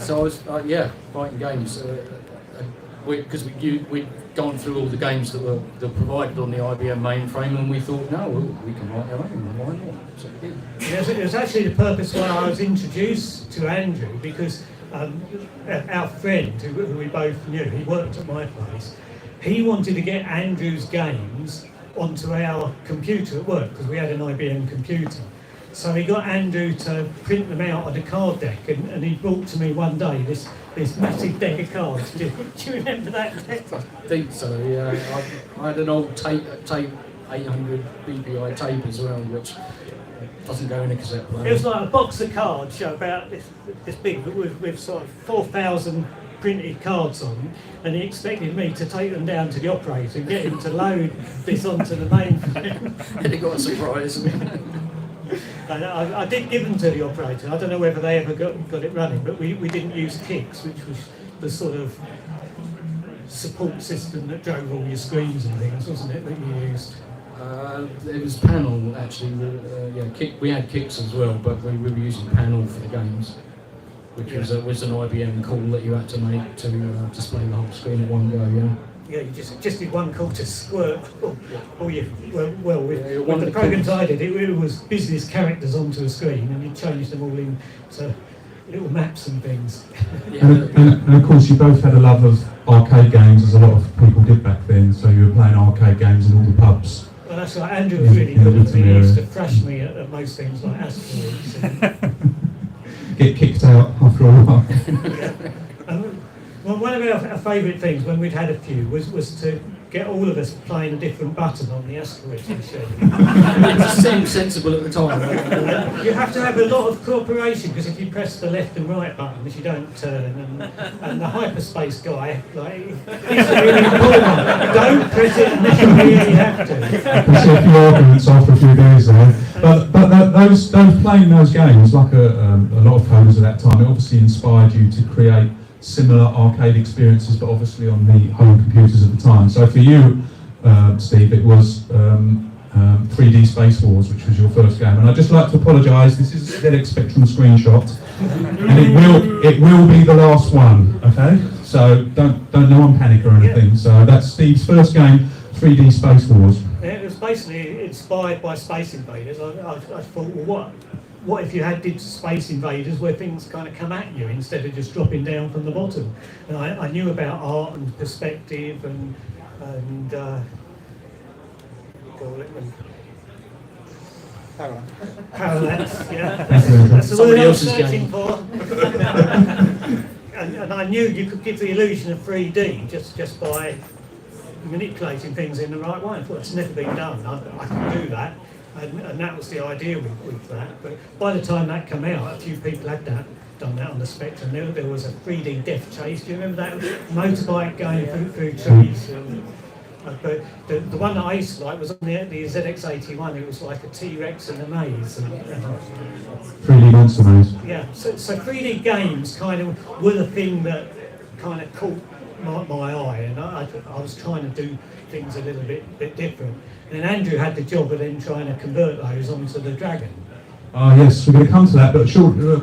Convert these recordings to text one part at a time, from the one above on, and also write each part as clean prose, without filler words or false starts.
So I was, writing games. Because we'd gone through all the games that were provided on the IBM mainframe, and we thought, no, we can write our own, why not? So we did. It was actually the purpose why I was introduced to Andrew, because our friend, who we both knew, he worked at my place, he wanted to get Andrew's games onto our computer at work, because we had an IBM computer. So he got Andrew to print them out on a card deck, and he brought to me one day this massive deck of cards. Do you remember that deck? I think so, yeah. I had an old tape 800 BPI tape as well, which doesn't go in a cassette player. It was like a box of cards, show about this big, but with sort of 4,000 printed cards on, and he expected me to take them down to the operator and get him to load this onto the mainframe. And he got a surprise. And I did give them to the operator. I don't know whether they ever got it running, but we didn't use Kix, which was the sort of support system that drove all your screens and things, wasn't it, that you used? It was Panel, actually. We had Kix as well, but we were using Panel for the games, which was an IBM call that you had to make to display the whole screen at one go, yeah. Yeah, you just did one call to squirt. With the programs I did, it was business characters onto a screen, and you changed them all into little maps and things. Yeah. And of course, you both had a love of arcade games, as a lot of people did back then. So you were playing arcade games in all the pubs. Well, that's right. Andrew was really good at me. He used to thrash me at most things like asteroids. Get kicked out after a while. Yeah. Well, one of our favourite things when we'd had a few was to get all of us playing a different button on the asteroid machine. It just seemed sensible at the time. You have to have a lot of cooperation, because if you press the left and right buttons, you don't turn. And the hyperspace guy, he's really important. Don't press it unless you really have to. I can see a few arguments after a few days there. But those playing those games, like a lot of coders at that time, it obviously inspired you to create similar arcade experiences, but obviously on the home computers at the time. So for you, Steve, it was 3D Space Wars, which was your first game. And I'd just like to apologise, this is a ZX Spectrum screenshot, and it will be the last one, okay? So don't no one panic or anything. So that's Steve's first game, 3D Space Wars. Yeah, it was basically inspired by Space Invaders. I thought, well, what if you did Space Invaders where things kind of come at you instead of just dropping down from the bottom? And I knew about art and perspective and parallax, yeah. That's the word I was searching for. And I knew you could give the illusion of 3D just by manipulating things in the right way. I thought it's never been done. I can do that. And that was the idea with that. But by the time that came out, a few people had done that on the Spectrum. There was a 3D Death Chase. Do you remember that motorbike going through trees? But the one that I used to like was on the ZX81. It was like a T-Rex in a maze. 3D Monster Maze. Yeah, so 3D games kind of were the thing that kind of caught my eye, and I was trying to do things a little bit different. And then Andrew had the job of then trying to convert those onto the Dragon. Oh yes, we're going to come to that, but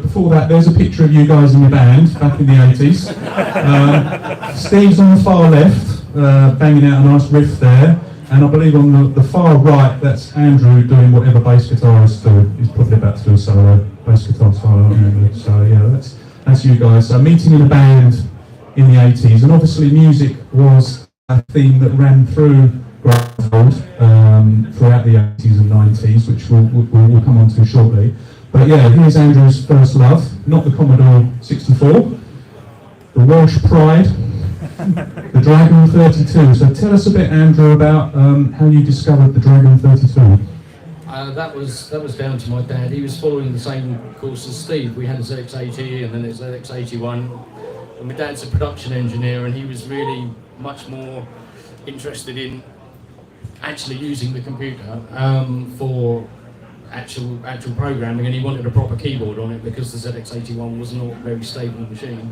before that, there's a picture of you guys in your band back in the 80s. Steve's on the far left, banging out a nice riff there, and I believe on the far right, that's Andrew doing whatever bass guitarist do. He's probably about to do a solo, bass guitar solo, aren't he? So yeah, that's you guys. So meeting in a band in the 80s, and obviously music was a theme that ran through Graftgold throughout the 80s and 90s, which we'll come on to shortly. But yeah, here's Andrew's first love, not the Commodore 64, the Welsh Pride, the Dragon 32. So tell us a bit, Andrew, about how you discovered the Dragon 32. That was down to my dad. He was following the same course as Steve. We had a ZX80 and then a ZX81. And my dad's a production engineer, and he was really much more interested in actually using the computer for actual programming, and he wanted a proper keyboard on it because the ZX81 was not a very stable machine.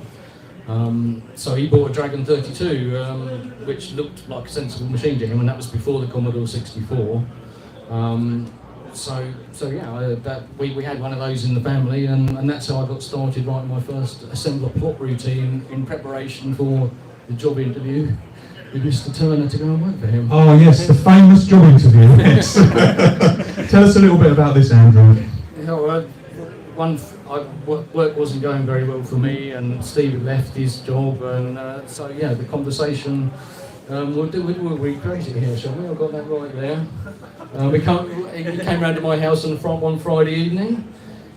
So he bought a Dragon 32, which looked like a sensible machine to him, and that was before the Commodore 64. So yeah, we had one of those in the family, and that's how I got started writing my first assembler plot routine in preparation for the job interview with Mr. Turner to go and work for him. Oh yes, the famous job interview. Yes. Tell us a little bit about this, Andrew. You know, work wasn't going very well for me, and Steve had left his job, and so yeah, the conversation. We'll recreate it here, shall we? I've got that right there. He came round to my house one Friday evening.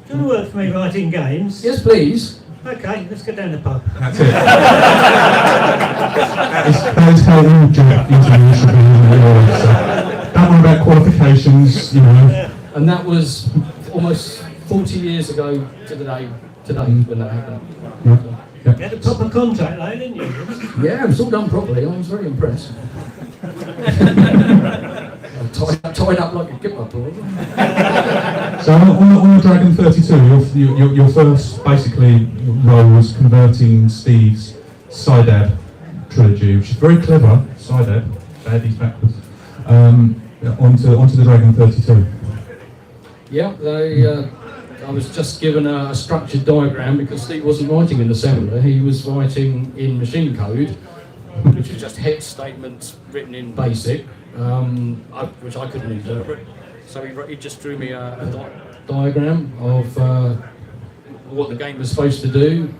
Do you want to work for me writing games? Yes, please. Okay, let's go down the pub. That's it. that is how all job interviews should be. So don't worry about qualifications, you know. And that was almost 40 years ago to the day today when that happened. Yeah. You had a proper contract though, didn't you? Yeah, it was all done properly. I was very impressed. tied up like a gipper. So on the Dragon 32, your first basically role was converting Steve's SIDAB trilogy, which is very clever, SIDAB, baddies backwards, onto the Dragon 32. Yeah, I was just given a structured diagram because Steve wasn't writing in assembler, he was writing in machine code, which was just hex statements written in BASIC, which I couldn't interpret. So he just drew me a diagram of what the game was supposed to do,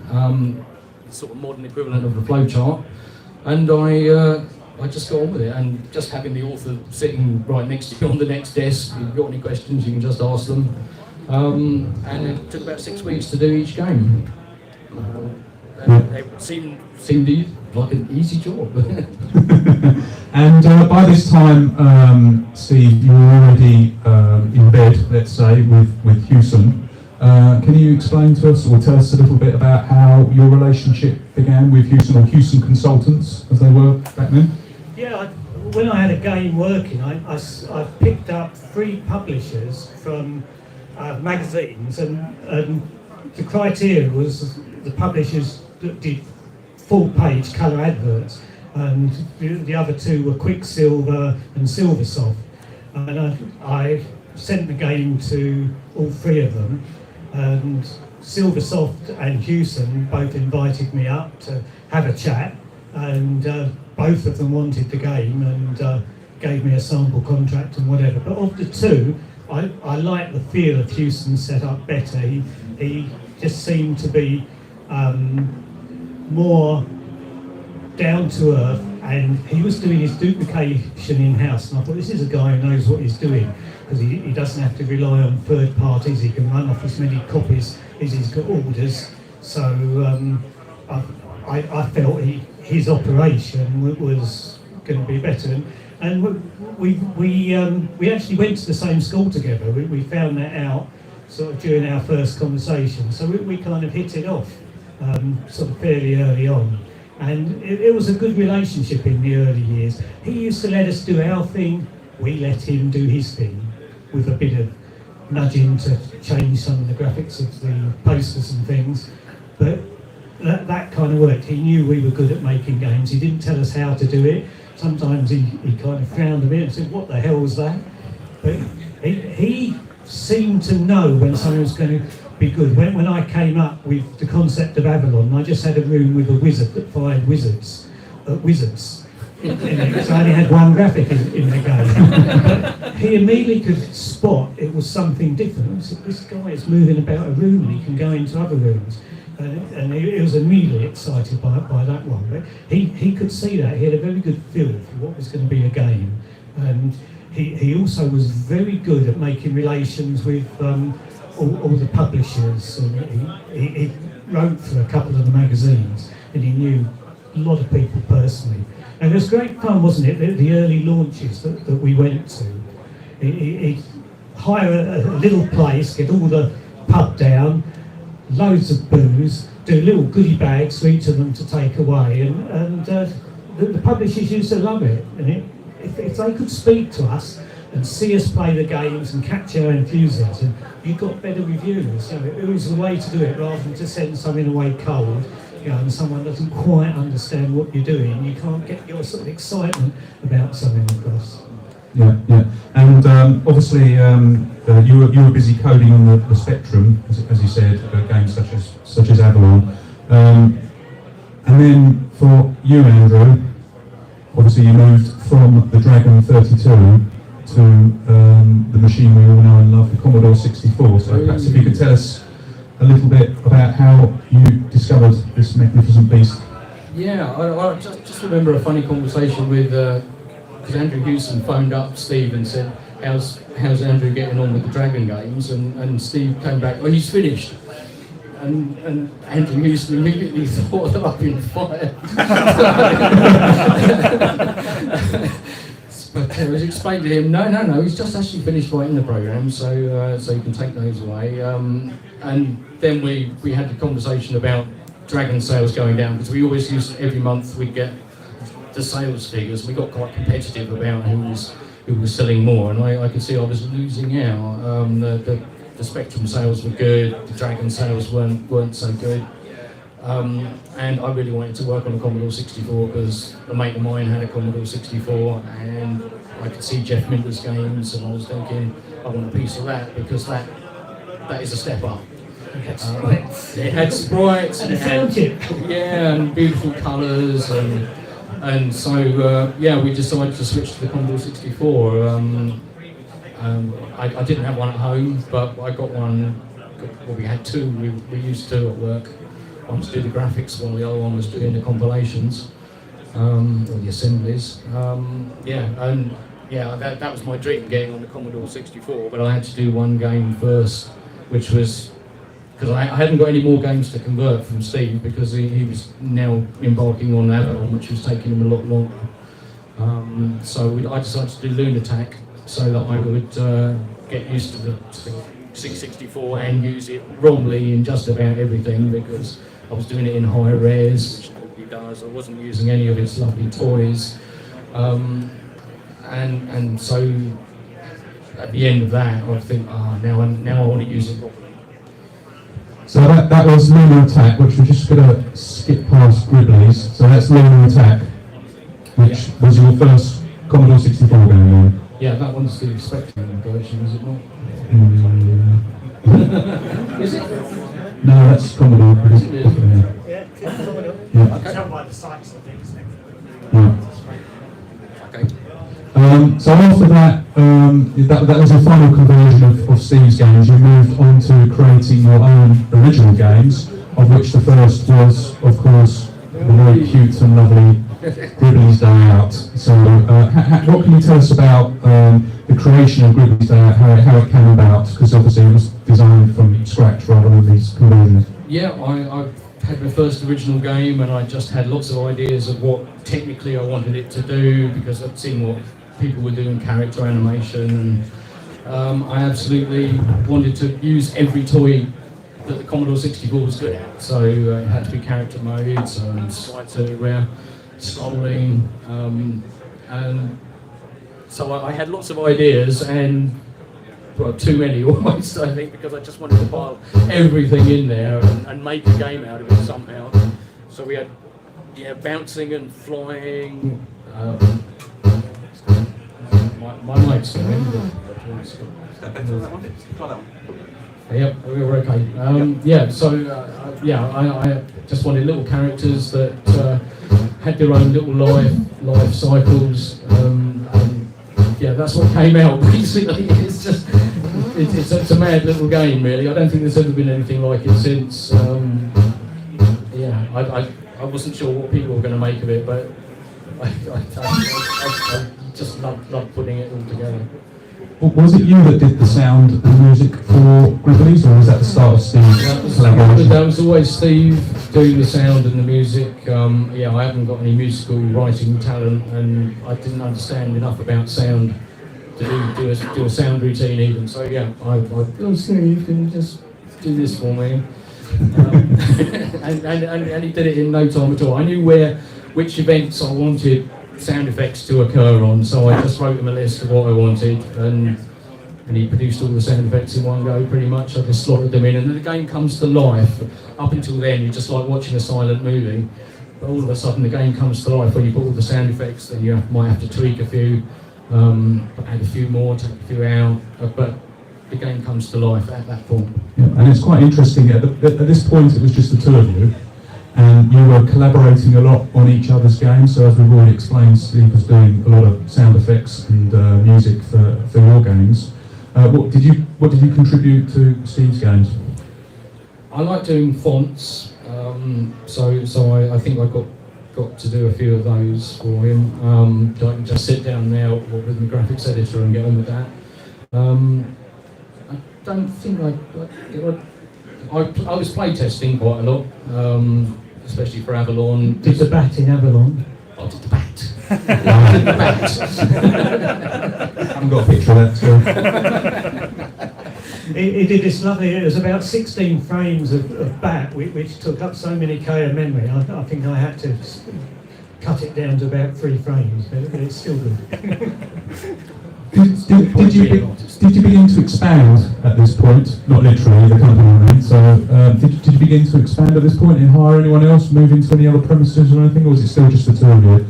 sort of modern equivalent of the flowchart, and I just got on with it, and just having the author sitting right next to you on the next desk, if you've got any questions you can just ask them. And it took about 6 weeks to do each game. And it seemed like an easy job. And by this time, Steve, you were already in bed, let's say, with Hewson. Can you explain to us or tell us a little bit about how your relationship began with Hewson, or Hewson Consultants, as they were back then? Yeah, when I had a game working, I picked up 3 publishers from magazines, and the criteria was the publishers that did full-page colour adverts, and the other 2 were Quicksilver and Silversoft. And I sent the game to all 3 of them, and Silversoft and Hewson both invited me up to have a chat, and both of them wanted the game and gave me a sample contract and whatever. But of the 2, I like the feel of Hewson's setup better. He just seemed to be more down to earth, and he was doing his duplication in-house, and I thought, this is a guy who knows what he's doing, because he doesn't have to rely on third parties. He can run off as many copies as he's got orders. So I felt his operation was going to be better. And we actually went to the same school together. We found that out sort of during our first conversation. So we kind of hit it off sort of fairly early on. And it was a good relationship in the early years. He used to let us do our thing, we let him do his thing, with a bit of nudging to change some of the graphics of the posters and things. But that kind of worked. He knew we were good at making games. He didn't tell us how to do it. Sometimes he kind of frowned a bit and said, what the hell was that? But he seemed to know when something was going to be good. When I came up with the concept of Avalon, I just had a room with a wizard that fired wizards in it, so I only had one graphic in the game. But he immediately could spot it was something different. Said, this guy is moving about a room and he can go into other rooms. And he was immediately excited by that one. But he could see that. He had a very good feel for what was going to be a game. And he also was very good at making relations with all the publishers. And he wrote for a couple of the magazines, and he knew a lot of people personally. And it was great fun, wasn't it, the early launches that we went to. He'd hire a little place, get all the pub down, loads of booze, do little goodie bags for each of them to take away, and the publishers used to love it. And if they could speak to us and see us play the games and catch our enthusiasm, you got better reviews. You know, it was the way to do it, rather than to send something away cold. You know, and someone doesn't quite understand what you're doing, you can't get your sort of excitement about something across. yeah. And obviously, you were busy coding on the Spectrum, as you said, games such as Avalon. And then for you, Andrew, obviously you moved from the Dragon 32 to the machine we all know and love, the Commodore 64. So perhaps if you could tell us a little bit about how you discovered this magnificent beast. Yeah, I just remember a funny conversation with, because Andrew Hewson phoned up Steve and said, how's Andrew getting on with the Dragon games? And Steve came back, well, he's finished. And Andrew Hewson immediately thought that I'd been fired. But it was explained to him, no, he's just actually finished writing the program, so you can take those away. And then we had the conversation about Dragon sales going down, because we always used, every month we'd get the sales figures. We got quite competitive about who was selling more, and I could see I was losing out. The Spectrum sales were good, the Dragon sales weren't so good. And I really wanted to work on a Commodore 64 because a mate of mine had a Commodore 64 and I could see Jeff Minder's games, and I was thinking I want a piece of that because that is a step up. It had sprites and a sound chip. Yeah, and beautiful colours, and so we decided to switch to the Commodore 64. I didn't have one at home, but I got one. Well, we had two. We used two at work. One was doing the graphics, while the other one was doing the compilations or the assemblies. That was my dream, getting on the Commodore 64. But I had to do one game first, which was because I hadn't got any more games to convert from Steve, because he was now embarking on Avalon, which was taking him a lot longer. So I decided to do Lunatic, so that I would get used to the 664 and use it wrongly in just about everything, because I was doing it in high res, which nobody does. I wasn't using any of its lovely toys. And so at the end of that, I think, now I want to use it properly. So that was Lunar Attack, which we're just going to skip past Grizzlies. So that's Lunar Attack, which was your first Commodore 64 game, then? Yeah, that one's the Spectrum version, is it not? Is it? No, that's Commodore. Is it? Yeah, Commodore. Yeah. Okay. Tell by the sites, I think. Okay. So after that, that was the final conversion of Steve's games. You moved on to creating your own original games, of which the first was, of course, the very cute and lovely Grizzlies Day Out. So what can you tell us about the creation of Grizzlies Day Out, how it came about? Because obviously it was designed from scratch rather than these conversions. Yeah, I had my first original game, and I just had lots of ideas of what technically I wanted it to do, because I'd seen what people were doing, character animation, and I absolutely wanted to use every toy that the Commodore 64 was good at. So it had to be character modes, sprites everywhere, scrolling, and so I had lots of ideas, and well, too many almost, I think, because I just wanted to pile everything in there and make a game out of it somehow. So we had bouncing and flying. My mic's going. Yep, we were okay. I just wanted little characters that had their own little life cycles. That's what came out basically. It's a mad little game, really. I don't think there's ever been anything like it since. I wasn't sure what people were going to make of it, but I just loved putting it all together. Was it you that did the sound and music for Grizzlies, or was that the start of Steve's collaboration? That was always Steve doing the sound and the music. I haven't got any musical writing talent, and I didn't understand enough about sound to do a sound routine even. So I Steve, can you just do this for me? And he did it in no time at all. I knew which events I wanted sound effects to occur on, so I just wrote him a list of what I wanted, and he produced all the sound effects in one go pretty much. I just slotted them in, and then the game comes to life. Up until then, you're just like watching a silent movie, but all of a sudden the game comes to life when you put all the sound effects, then you might have to tweak a few, Add a few more, take a few out, but the game comes to life at that point. Yeah, and it's quite interesting, at this point it was just the two of you, and you were collaborating a lot on each other's games, so as we've already explained, Steve was doing a lot of sound effects and music for your games. What did you contribute to Steve's games? I like doing fonts, so I think I got to do a few of those for him. I can just sit down now with my graphics editor and get on with that. I don't think I was playtesting quite a lot, especially for Avalon. Did the bat in Avalon? I did the bat. I did the bat. I haven't got a picture of that, so. He did this lovely, it was about 16 frames of bat, which took up so many K of memory. I think I had to cut it down to about 3 frames, but it's still good. Did you begin to expand at this point? Not literally, the company I mean. So, did you begin to expand at this point and hire anyone else, move into any other premises or anything, or was it still just the two of you?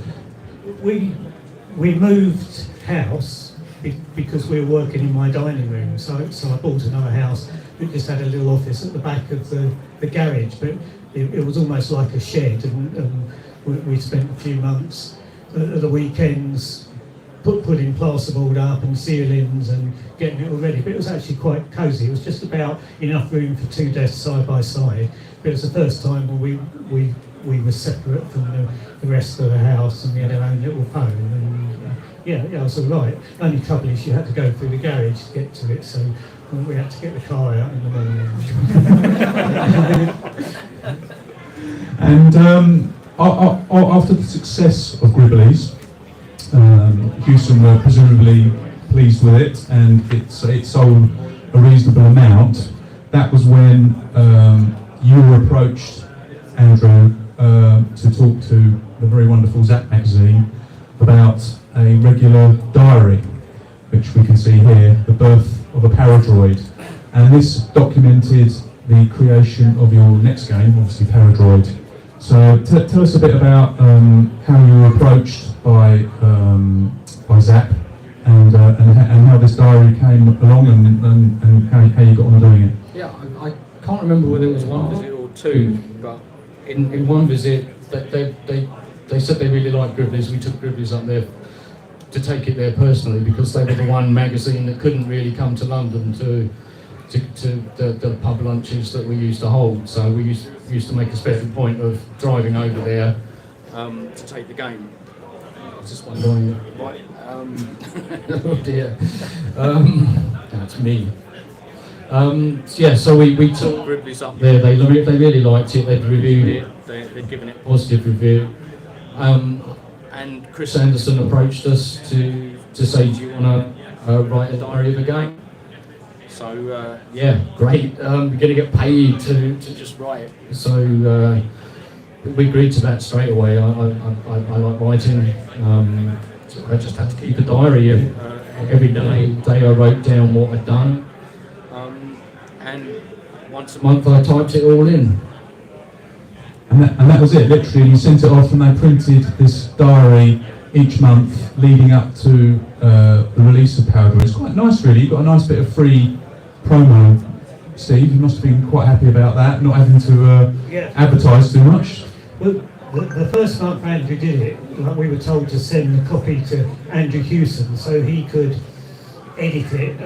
We moved house because we were working in my dining room, so I bought another house that just had a little office at the back of the garage, but it was almost like a shed, and we spent a few months at the weekends putting plasterboard up and ceilings and getting it all ready, but it was actually quite cosy. It was just about enough room for 2 desks side by side, but it was the first time when we were separate from the rest of the house, and we had our own little phone, and yeah, it was all right. Only trouble is you had to go through the garage to get to it, so we had to get the car out in the morning. And after the success of Grizzlies, Houston were presumably pleased with it, and it sold a reasonable amount. That was when you were approached, Andrew, to talk to the very wonderful ZZAP magazine about a regular diary, which we can see here, the birth of a Paradroid. And this documented the creation of your next game, obviously Paradroid. So tell us a bit about how you were approached by ZZAP and how this diary came along and how you got on doing it. Yeah, I can't remember whether it was one visit or two, but in one visit they said they really liked Grizzlies. We took Grizzlies up there to take it there personally because they were the one magazine that couldn't really come to London to the pub lunches that we used to hold. So we used to make a special point of driving over there to take the game. Just one going right. Oh dear. That's me. Yeah, so we took Grizzlies up there. They really liked it. They'd reviewed it. They'd given it a positive review. And Chris Anderson approached us to say, do you want to write a diary of a game? So yeah, great. We're going to get paid to just write. So we agreed to that straight away. I like writing. So I just had to keep a diary every day. I wrote down what I'd done. And once a month I typed it all in. And that was it, literally. You sent it off and they printed this diary each month leading up to the release of Paradroid. It's quite nice, really. You got a nice bit of free promo, Steve. You must have been quite happy about that, not having to advertise too much. Well, the first month Andrew did it, like we were told to send the copy to Andrew Hewson so he could edit it.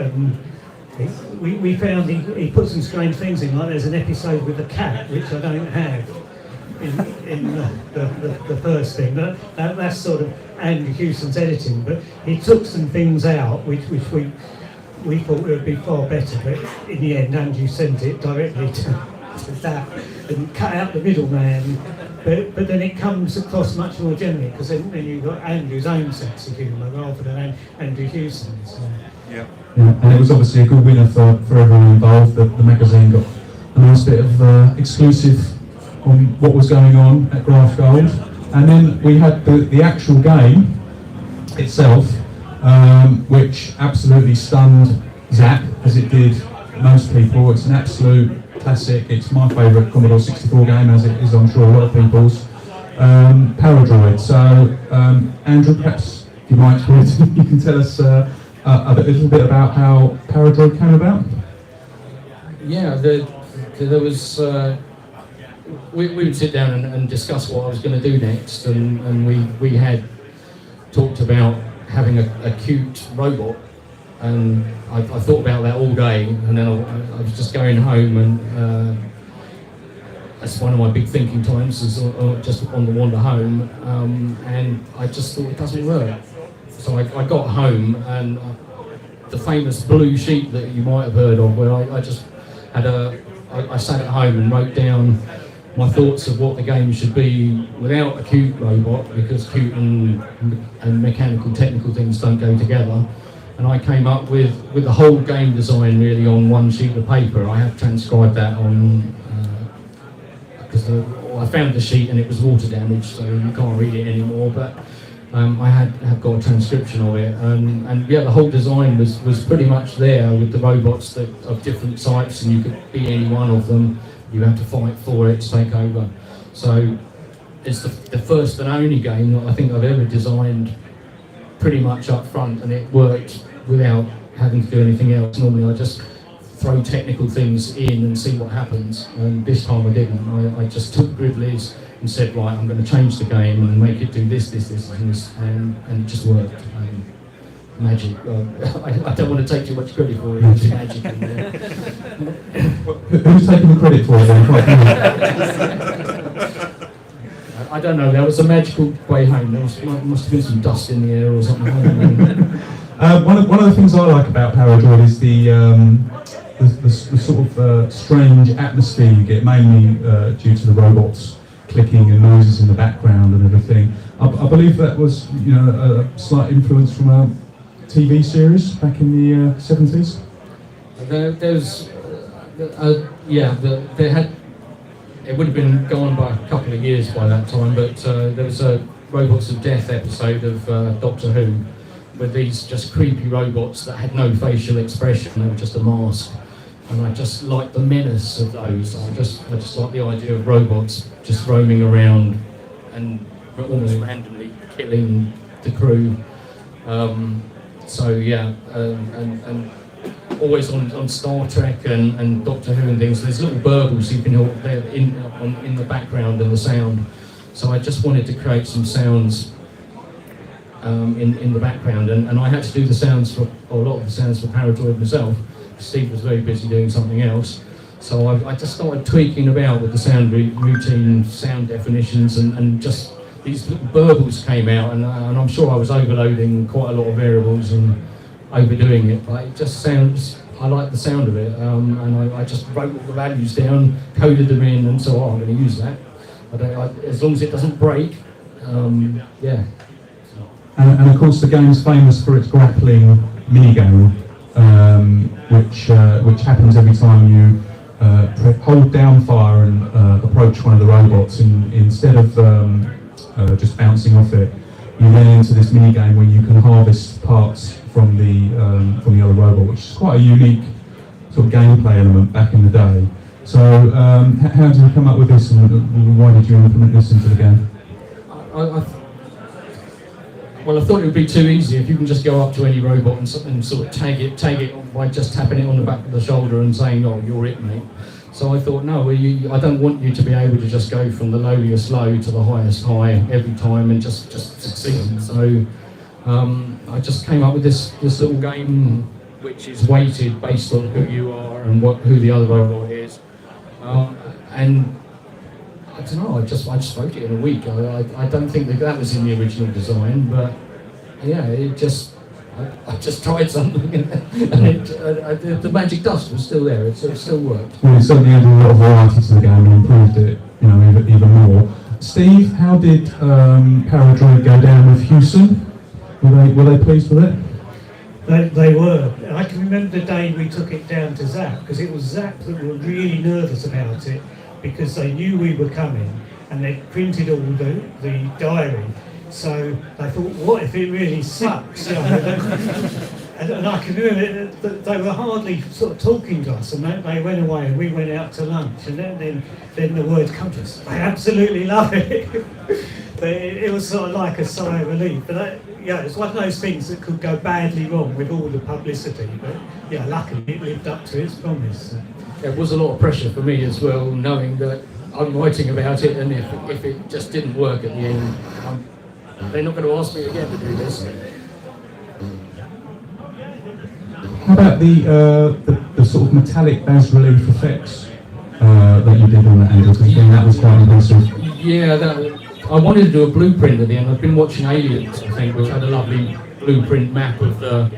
We found he put some strange things in, like there's an episode with a cat, which I don't have in the first thing. That's sort of Andrew Hewson's editing, but he took some things out which we thought would be far better, but in the end Andrew sent it directly to that and cut out the middleman. But then it comes across much more generally, because then you've got Andrew's own sense of humour rather than Andrew Hewson's. Yeah, and it was obviously a good winner for everyone involved. The magazine got a nice bit of exclusive on what was going on at Graftgold. And then we had the actual game itself, which absolutely stunned ZZAP, as it did most people. It's an absolute classic. It's my favourite Commodore 64 game, as it is, I'm sure, a lot of people's. Paradroid. So, Andrew, perhaps you might you can tell us a little bit about how Paradroid came about. Yeah, there was. We would sit down and discuss what I was going to do next, and we had talked about having a cute robot, and I thought about that all day, and then I was just going home, and that's one of my big thinking times, is just on the wander home, and I just thought it doesn't work. So I got home, and the famous blue sheet that you might have heard of, where I just had I sat at home and wrote down my thoughts of what the game should be without a cute robot, because cute and mechanical technical things don't go together. And I came up with the whole game design really on one sheet of paper. I have transcribed that on, because I found the sheet and it was water damaged, so you can't read it anymore, but I have got a transcription of it, and yeah, the whole design was pretty much there, with the robots of different types, and you could be any one of them. You have to fight for it to take over. So it's the first and only game that I think I've ever designed pretty much up front, and it worked without having to do anything else. Normally I just throw technical things in and see what happens, and this time I didn't. I just took Grizzlies and said, right, I'm going to change the game and make it do this, and it just worked. Magic. I don't want to take too much credit for it. It's magic in there. Who's taking the credit for it then? I don't know. There was a magical way home. There must have been some dust in the air or something. I don't know. One of the things I like about Paradroid is the sort of strange atmosphere you get, mainly due to the robots clicking and noises in the background and everything. I believe that was, a slight influence from a TV series back in the 70s. There had. It would have been gone by a couple of years by that time, but there was a Robots of Death episode of Doctor Who, with these just creepy robots that had no facial expression. They were just a mask, and I just liked the menace of those. I just like the idea of robots just roaming around and almost randomly killing the crew. And always on Star Trek and Doctor Who and things, there's little burbles you can hear there in the background and the sound. So I just wanted to create some sounds in the background, and I had to do the sounds for a lot of the sounds for Paradroid myself. Steve was very busy doing something else, so I just started tweaking about with the sound routine, sound definitions, and just these little burbles came out, and I'm sure I was overloading quite a lot of variables and overdoing it, but it just sounds, I like the sound of it, and I just wrote all the values down, coded them in, and so I'm going to use that. As long as it doesn't break, yeah. And of course the game's famous for its grappling minigame, which happens every time you hold down fire and approach one of the robots, and instead of just bouncing off it, you then enter this minigame where you can harvest parts from the other robot, which is quite a unique sort of gameplay element back in the day. So how did you come up with this, and why did you implement this into the game? Well, I thought it would be too easy if you can just go up to any robot and sort of tag it by just tapping it on the back of the shoulder and saying, "Oh, you're it, mate." So I thought, no, I don't want you to be able to just go from the lowliest low to the highest high every time and just succeed. So I just came up with this little game which is weighted based on who you are and who the other robot is. And I don't know, I just wrote it in a week. I don't think that was in the original design, but yeah, I just tried something, and the magic dust was still there. It still worked. Well, it certainly added a lot of variety to the game and improved it, even more. Steve, how did Paradroid go down with Houston? Were they pleased with it? They were. I can remember the day we took it down to ZZAP, because it was ZZAP that were really nervous about it, because they knew we were coming and they printed all the diary. So I thought, what if it really sucks? And I can remember that they were hardly sort of talking to us, and they went away and we went out to lunch, and then the word comes to us, I absolutely love it. But it was sort of like a sigh of relief. But it's one of those things that could go badly wrong with all the publicity. But yeah, luckily it lived up to its promise. There was a lot of pressure for me as well, knowing that I'm writing about it, and if it just didn't work at the end, they're not going to ask me again to do this. How about the sort of metallic bas relief effects that you did on that, Andrew? Because again, that was quite impressive. Yeah, I wanted to do a blueprint at the end. I've been watching Aliens, I think, which had a lovely blueprint map of the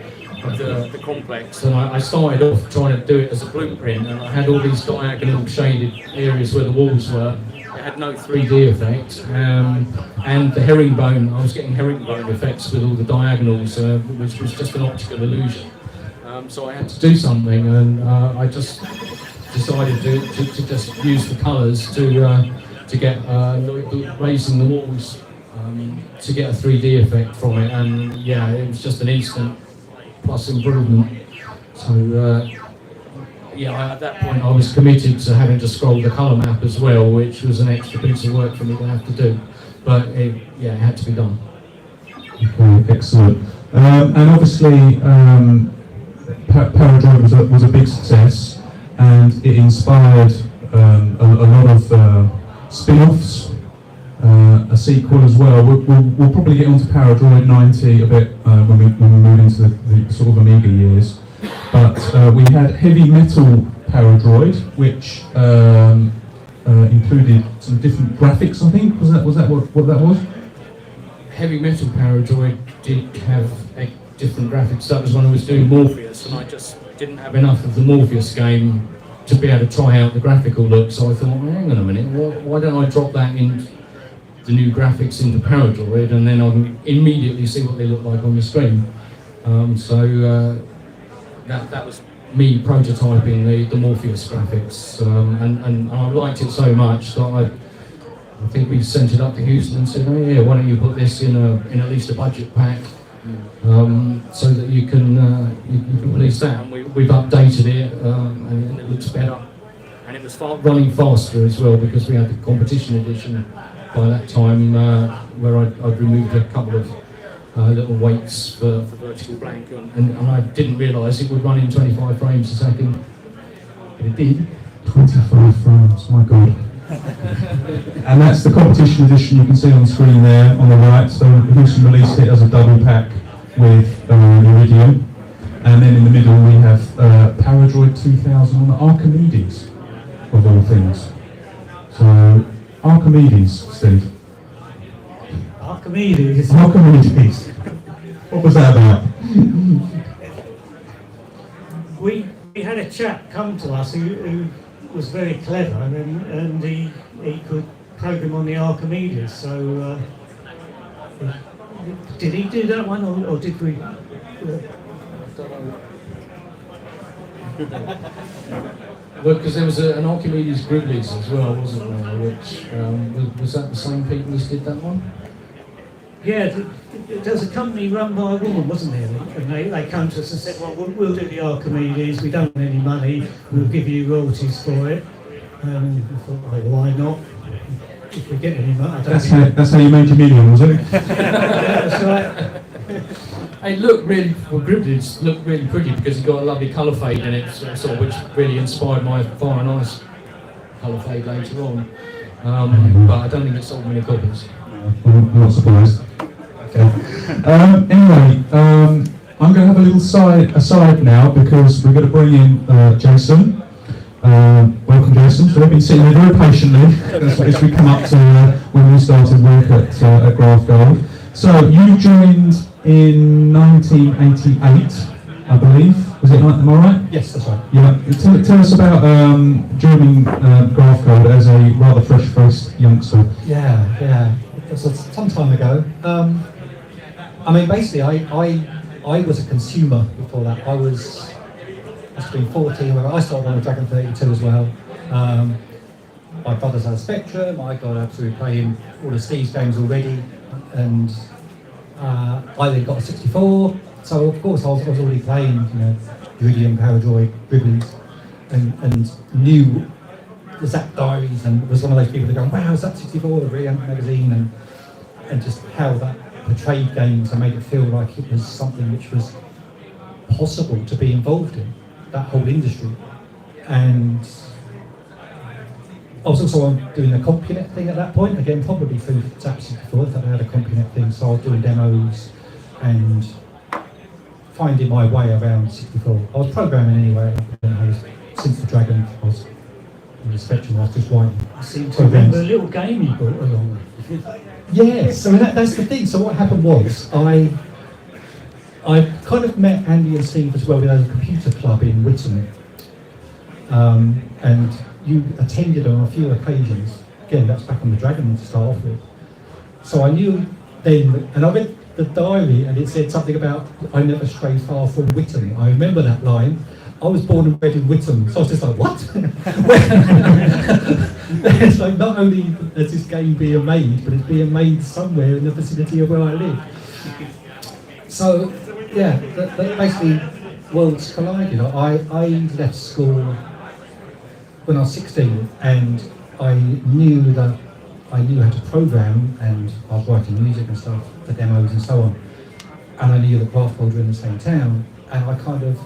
complex, and I started off trying to do it as a blueprint, and I had all these diagonal shaded areas where the walls were. It had no 3D effect, and the herringbone, I was getting herringbone effects with all the diagonals, which was just an optical illusion. So I had to do something, and I just decided to just use the colours to get raising the walls to get a 3D effect from it, and yeah, it was just an instant plus improvement. So at that point I was committed to having to scroll the colour map as well, which was an extra piece of work for me to have to do, but it had to be done. Okay, excellent. And obviously Paradroid was a big success, and it inspired a lot of spin-offs, a sequel as well. We'll probably get onto Paradroid 90 a bit when we move into the sort of Amiga years. But we had Heavy Metal Paradroid, which included some different graphics, I think. Was that what that was? Heavy Metal Paradroid did have different graphics. That was when I was doing Morpheus, and I just didn't have enough of the Morpheus game to be able to try out the graphical look. So I thought, well, hang on a minute, why don't I drop that in the new graphics into Paradroid, and then I can immediately see what they look like on the screen. That was me prototyping the Morpheus graphics, and I liked it so much that I think we sent it up to Houston and said, oh yeah, why don't you put this in at least a budget pack, so that you can release that. And we've updated it, and it looks better, and it was running faster as well, because we had the competition edition by that time, where I'd removed a couple of little weights for vertical blank, and I didn't realise it would run in 25 frames a second, but it did. 25 frames, my god. And that's the competition edition you can see on screen there on the right. So Houston released it as a double pack with Uridium, and then in the middle we have Paradroid 2000 on the Archimedes, of all things. So Archimedes, Steve. Archimedes. What was that about? We had a chap come to us who was very clever, and he could program on the Archimedes. So did he do that one, or did we? Well, because there was an Archimedes Grizzlies as well, wasn't there? Which was that the same people who did that one? Yeah, there was a company run by a woman, wasn't there? And they come to us and said, well, we'll do the Archimedes, we don't want any money, we'll give you royalties for it. And I thought, well, why not? If we get any money. That's how you made your million, was it? That's right. It looked really, Grizzlies looked really pretty because it got a lovely colour fade in it, sort of, which really inspired my Fire and Ice colour fade later on. But I don't think it sold many copies. I'm not surprised. Okay. Anyway, I'm going to have a little aside now, because we're going to bring in Jason. Welcome, Jason. So they've been sitting there very patiently as we come up to when we started work at Graftgold. So you joined in 1988, I believe. Was it? Am I right? Yes, that's right. Yeah. Tell us about joining Graftgold as a rather fresh-faced youngster. Yeah. It was some time ago. I mean, basically, I was a consumer before that. I must have been 14 when I started on a Dragon 32 as well. My brothers had a Spectrum. I got absolutely playing all of Steve's games already, and I then got a 64. So of course I was already playing, Uridium, Paradroid, Grizzlies, and knew the ZZAP diaries, and was one of those people that go, wow, ZZAP 64, the Reamp magazine, and just how that portrayed games and made it feel like it was something which was possible to be involved in, that whole industry. And I was also doing the CompuNet thing at that point, again probably through ZZAP 64, that I had a CompuNet thing, so I was doing demos and finding my way around 64. I was programming anyway, since the Dragon I was in the Spectrum, I was just writing. I seem to remember a little game you brought along. Yeah, so that's the thing. So what happened was, I kind of met Andy and Steve as well with a computer club in Whitton. And you attended on a few occasions. Again, that's back on the Dragon to start off with. So I knew then, and I read the diary and it said something about, I never stray far from Whitton. I remember that line. I was born and bred in Whitton, so I was just like, what? It's like, not only is this game being made, but it's being made somewhere in the vicinity of where I live. So, yeah, that basically worlds collided. I left school when I was 16, and I knew that I knew how to program, and I was writing music and stuff for demos and so on. And I knew that Graftgold were in the same town, and I kind of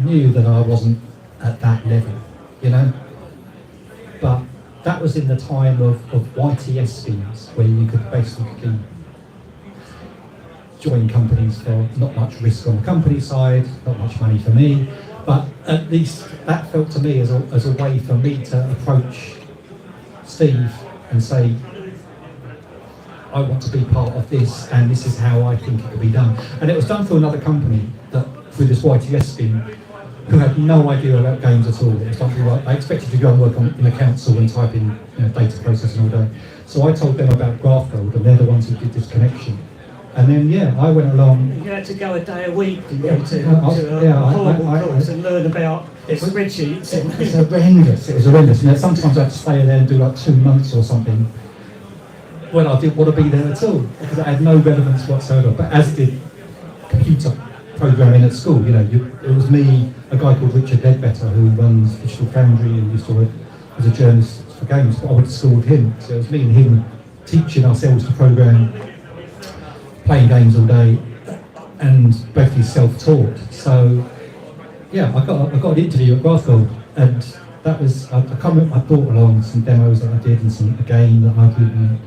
knew that I wasn't at that level, you know? But that was in the time of YTS schemes, where you could basically join companies for not much risk on the company side, not much money for me, but at least that felt to me as a way for me to approach Steve and say, I want to be part of this, and this is how I think it could be done. And it was done for another company that, through this YTS scheme, who had no idea about games at all. It was something like, I expected to go and work in a council and type in data processing all day. So I told them about Graftgold, and they're the ones who did this connection. And then, yeah, I went along. You had to go a day a week to go to a horrible course and learn about spreadsheets. It was horrendous. It was horrendous. And sometimes I had to stay there and do like 2 months or something when I didn't want to be there at all, because it had no relevance whatsoever. But as did computer programming at school, it was me, a guy called Richard Ledbetter, who runs Digital Foundry and used to work as a journalist for games, but I went to school with him. So it was me and him teaching ourselves to program, playing games all day, and basically self-taught. So yeah, I got an interview at Graftgold, and that was, I brought along some demos that I did and a game that I'd written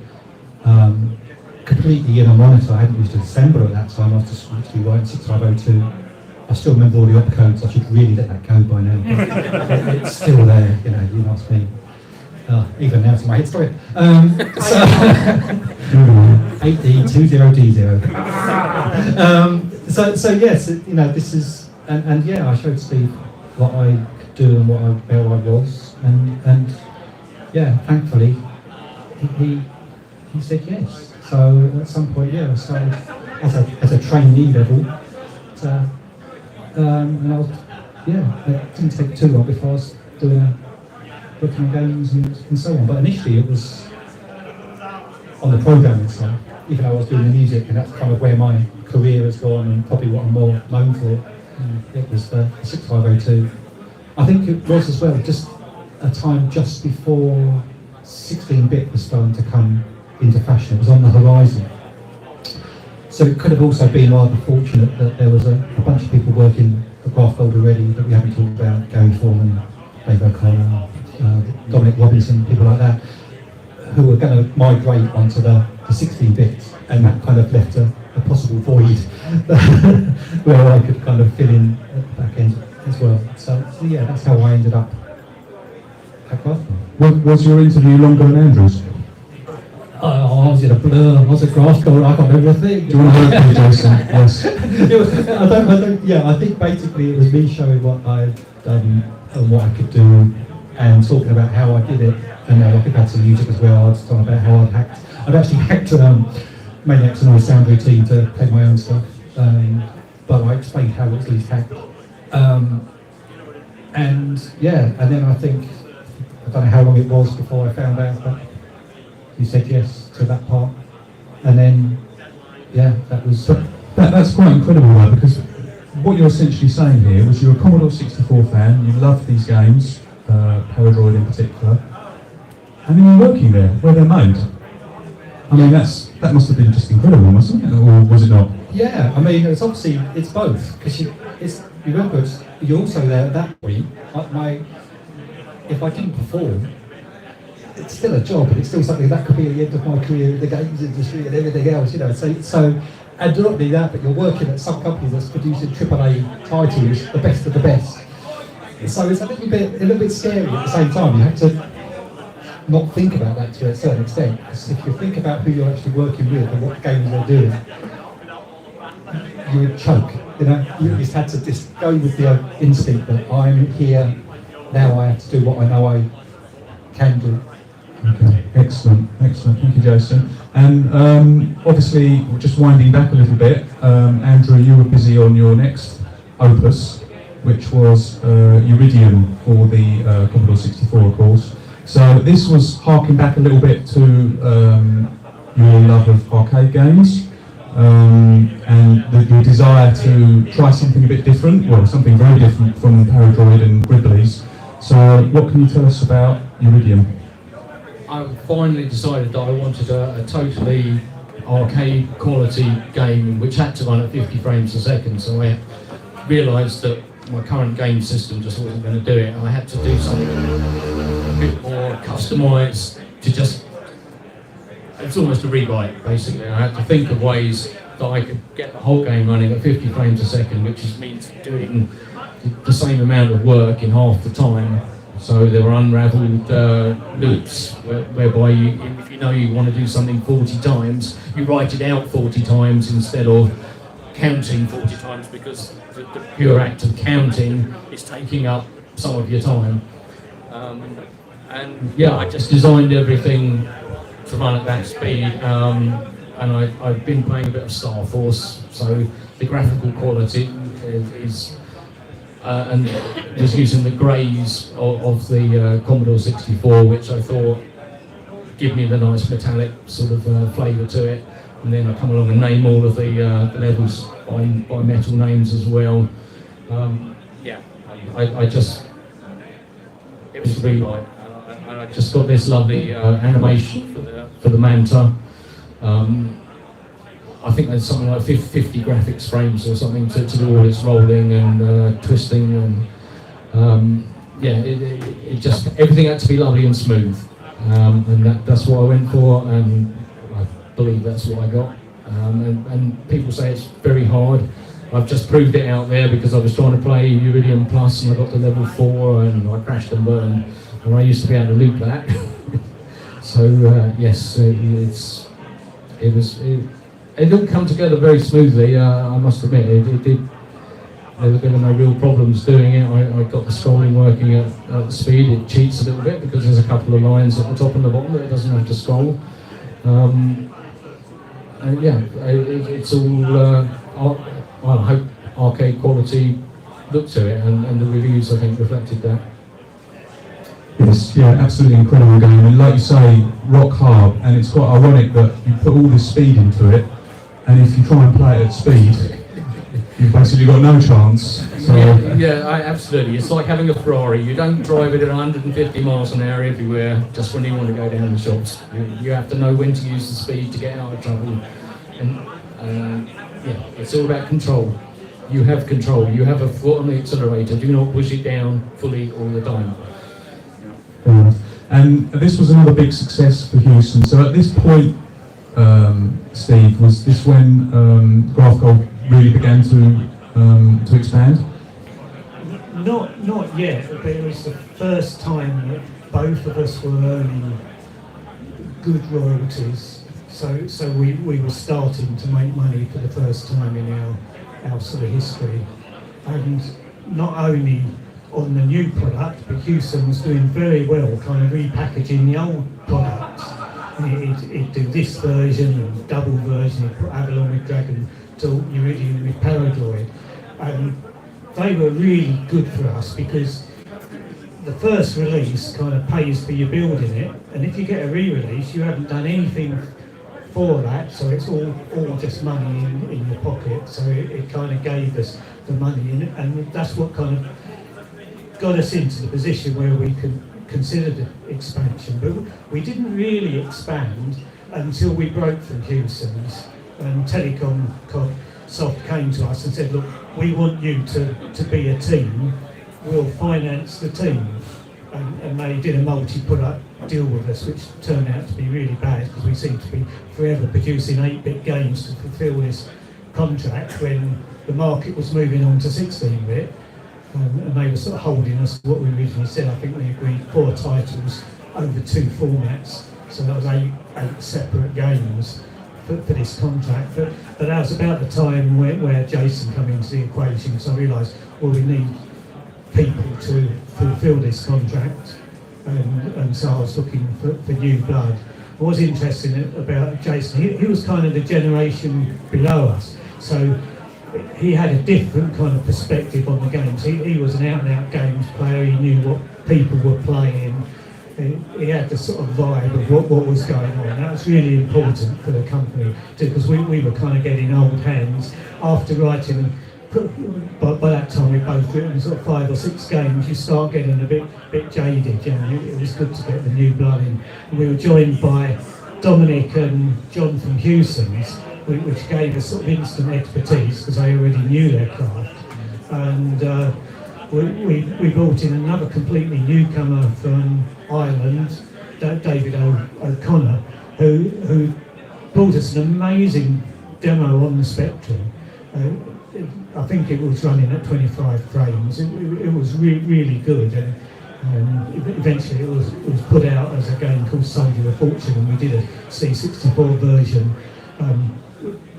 completely in a monitor. I hadn't used a assembler at that time. I was just literally writing 6502. I still remember all the opcodes. I should really let that go by now. It's still there, you ask me. Even now it's in my head, sorry. 8D20D0. So yes, this is, and yeah, I showed Steve what I could do and where I was, and yeah, thankfully he said yes. So at some point, yeah, I started as a trainee level, and I was, yeah, it didn't take too long before I was working on games and so on. But initially it was on the programming side, even though I was doing the music, and that's kind of where my career has gone and probably what I'm more known for. It was the 6502. I think it was as well just a time just before 16-bit was starting to come into fashion. It was on the horizon. So it could have also been rather fortunate that there was a bunch of people working at Graftgold already that we haven't talked about, Gary Foreman, Dave O'Connor, Dominic Robinson, people like that, who were going to migrate onto the 16-bit, and that kind of left a possible void where I could kind of fill in at the back end as well. So yeah, that's how I ended up at Graftgold. Was your interview longer than Andrew's? I was in a blur. I was at Graftgold. I can't remember a thing. Do you want to hear from Jason? Yes. I think basically it was me showing what I'd done and what I could do, and talking about how I did it. And I think I had some music as well. I was talking about how I'd actually hacked Maniacs and Noise sound routine to play my own stuff. But I explained how it was at least hacked. And yeah, and then I think, I don't know how long it was before I found out that you said yes to that part. And then, yeah, that was... That's quite incredible though, because what you're essentially saying here was you're a Commodore 64 fan, you love these games, Paradroid in particular, and then you're working there, where they're made. I mean, that must have been just incredible, wasn't it? Or was it not? Yeah, I mean, it's obviously, it's both, because you remember, you're also there at that point, if I didn't perform, it's still a job, and it's still something that could be at the end of my career in the games industry and everything else, you know, so and not only that, but you're working at some company that's producing AAA titles, the best of the best. So it's a little bit scary at the same time. You have to not think about that to a certain extent, because if you think about who you're actually working with and what games they're doing, you would choke. You know, you just had to just go with the instinct that I'm here, now I have to do what I know I can do. Okay, excellent. Thank you, Jason. And obviously, just winding back a little bit, Andrew, you were busy on your next opus, which was Uridium for the Commodore 64, of course. So this was harking back a little bit to your love of arcade games and your desire to try something a bit different, well, something very different from Paradroid and Grizzlies. So what can you tell us about Uridium? I finally decided that I wanted a totally arcade quality game which had to run at 50 frames a second, so I realised that my current game system just wasn't going to do it. I had to do something a bit more customised to just, it's almost a rewrite basically. I had to think of ways that I could get the whole game running at 50 frames a second, which means doing the same amount of work in half the time. So there were unravelled loops whereby if you know you want to do something 40 times, you write it out 40 times instead of counting 40 times, because the pure act of counting is taking up some of your time. And yeah, I just designed everything to run at that speed. And I've been playing a bit of Star Force, so the graphical quality is and was using the greys of the Commodore 64, which I thought give me the nice metallic sort of flavour to it. And then I come along and name all of the levels by metal names as well. Yeah, I just, it was a rewrite. I just got this lovely animation for the Manta. I think there's something like 50 graphics frames or something to do all its rolling and twisting, and yeah, it just, everything had to be lovely and smooth, and that's what I went for, and I believe that's what I got. And people say it's very hard. I've just proved it out there because I was trying to play Uridium Plus and I got to level 4 and I crashed and burned, and I used to be able to loop that. So yes, it didn't come together very smoothly, I must admit. It did. There were no real problems doing it. I got the scrolling working at the speed. It cheats a little bit because there's a couple of lines at the top and the bottom that it doesn't have to scroll. And yeah, it's all, I hope arcade quality look to it, and the reviews I think reflected that. Yes, yeah, absolutely incredible game, and like you say, rock hard, and it's quite ironic that you put all this speed into it, and if you try and play it at speed, you've basically got no chance. So Yeah, absolutely. It's like having a Ferrari. You don't drive it at 150 miles an hour everywhere just when you want to go down the shops. You have to know when to use the speed to get out of trouble. And yeah, it's all about control. You have control. You have a foot on the accelerator. Do not push it down fully all the time. And this was another big success for Houston. So at this point, Steve, was this when Graftgold really began to expand? Not yet, but it was the first time that both of us were earning good royalties. So we were starting to make money for the first time in our sort of history. And not only on the new product, but Houston was doing very well kind of repackaging the old products. It'd do this version and double version, it'd put Avalon with Dragon, Uridium with Paradroid. And they were really good for us because the first release kind of pays for your building it, and if you get a re-release, you haven't done anything for that, so it's all just money in your pocket. So it kind of gave us the money, and that's what kind of got us into the position where we could consider the expansion. But we didn't really expand until we broke from Hewson's, and Telecom Soft came to us and said, look, we want you to be a team, we'll finance the team. And they did a multi-product deal with us, which turned out to be really bad because we seemed to be forever producing 8-bit games to fulfil this contract when the market was moving on to 16-bit. And they were sort of holding us to what we originally said. I think we agreed 4 titles over 2 formats, so that was 8 separate games for this contract. But that was about the time where Jason came into the equation, so I realised, well, we need people to fulfil this contract, and so I was looking for new blood. What was interesting about Jason, he was kind of the generation below us, so he had a different kind of perspective on the games. He was an out-and-out games player, he knew what people were playing, he had the sort of vibe of what was going on. That was really important for the company, because we were kind of getting old hands. After writing, by that time we'd both written sort of 5 or 6 games, you start getting a bit jaded, you know. It was good to get the new blood in. And we were joined by Dominic and John from Hewson's, which gave us sort of instant expertise because they already knew their craft. And we brought in another completely newcomer from Ireland, David O'Connor, who brought us an amazing demo on the Spectrum. I think it was running at 25 frames. It was really good, and eventually it was put out as a game called Soldier of Fortune, and we did a C64 version,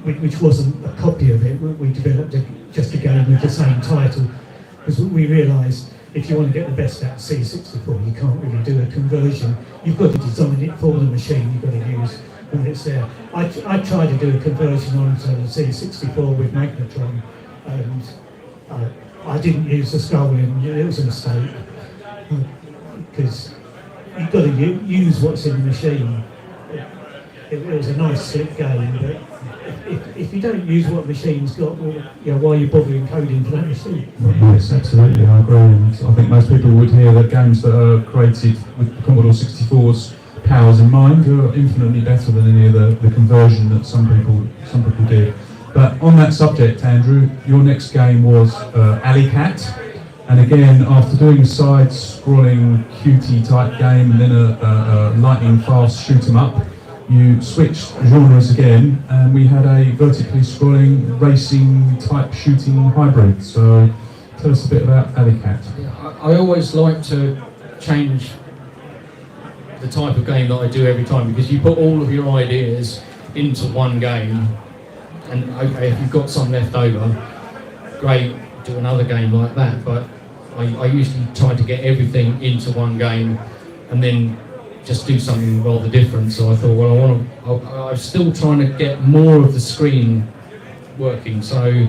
which wasn't a copy of it. We developed just a game with the same title, because we realised if you want to get the best out of C64, you can't really do a conversion. You've got to design it for the machine, you've got to use when it's there. I tried to do a conversion onto the C64 with Magnetron, and I didn't use the scrolling. It was a mistake, because you've got to use what's in the machine. It was a nice slick game, but if you don't use what the machine's got, well, you know, why are you bothering coding for that machine? Yes, absolutely, I agree. And I think most people would hear that games that are created with Commodore 64's powers in mind are infinitely better than any of the conversion that some people did. But on that subject, Andrew, your next game was Alley Cat, and again, after doing a side-scrolling QT type game and then a lightning-fast shoot-'em-up, you switched genres again, and we had a vertically scrolling racing type shooting hybrid. So tell us a bit about Alley Cat. Yeah, I always like to change the type of game that I do every time, because you put all of your ideas into one game, and okay, if you've got some left over, great, do another game like that. But I usually try to get everything into one game and then just do something rather different. So I thought, well, I'm still trying to get more of the screen working. So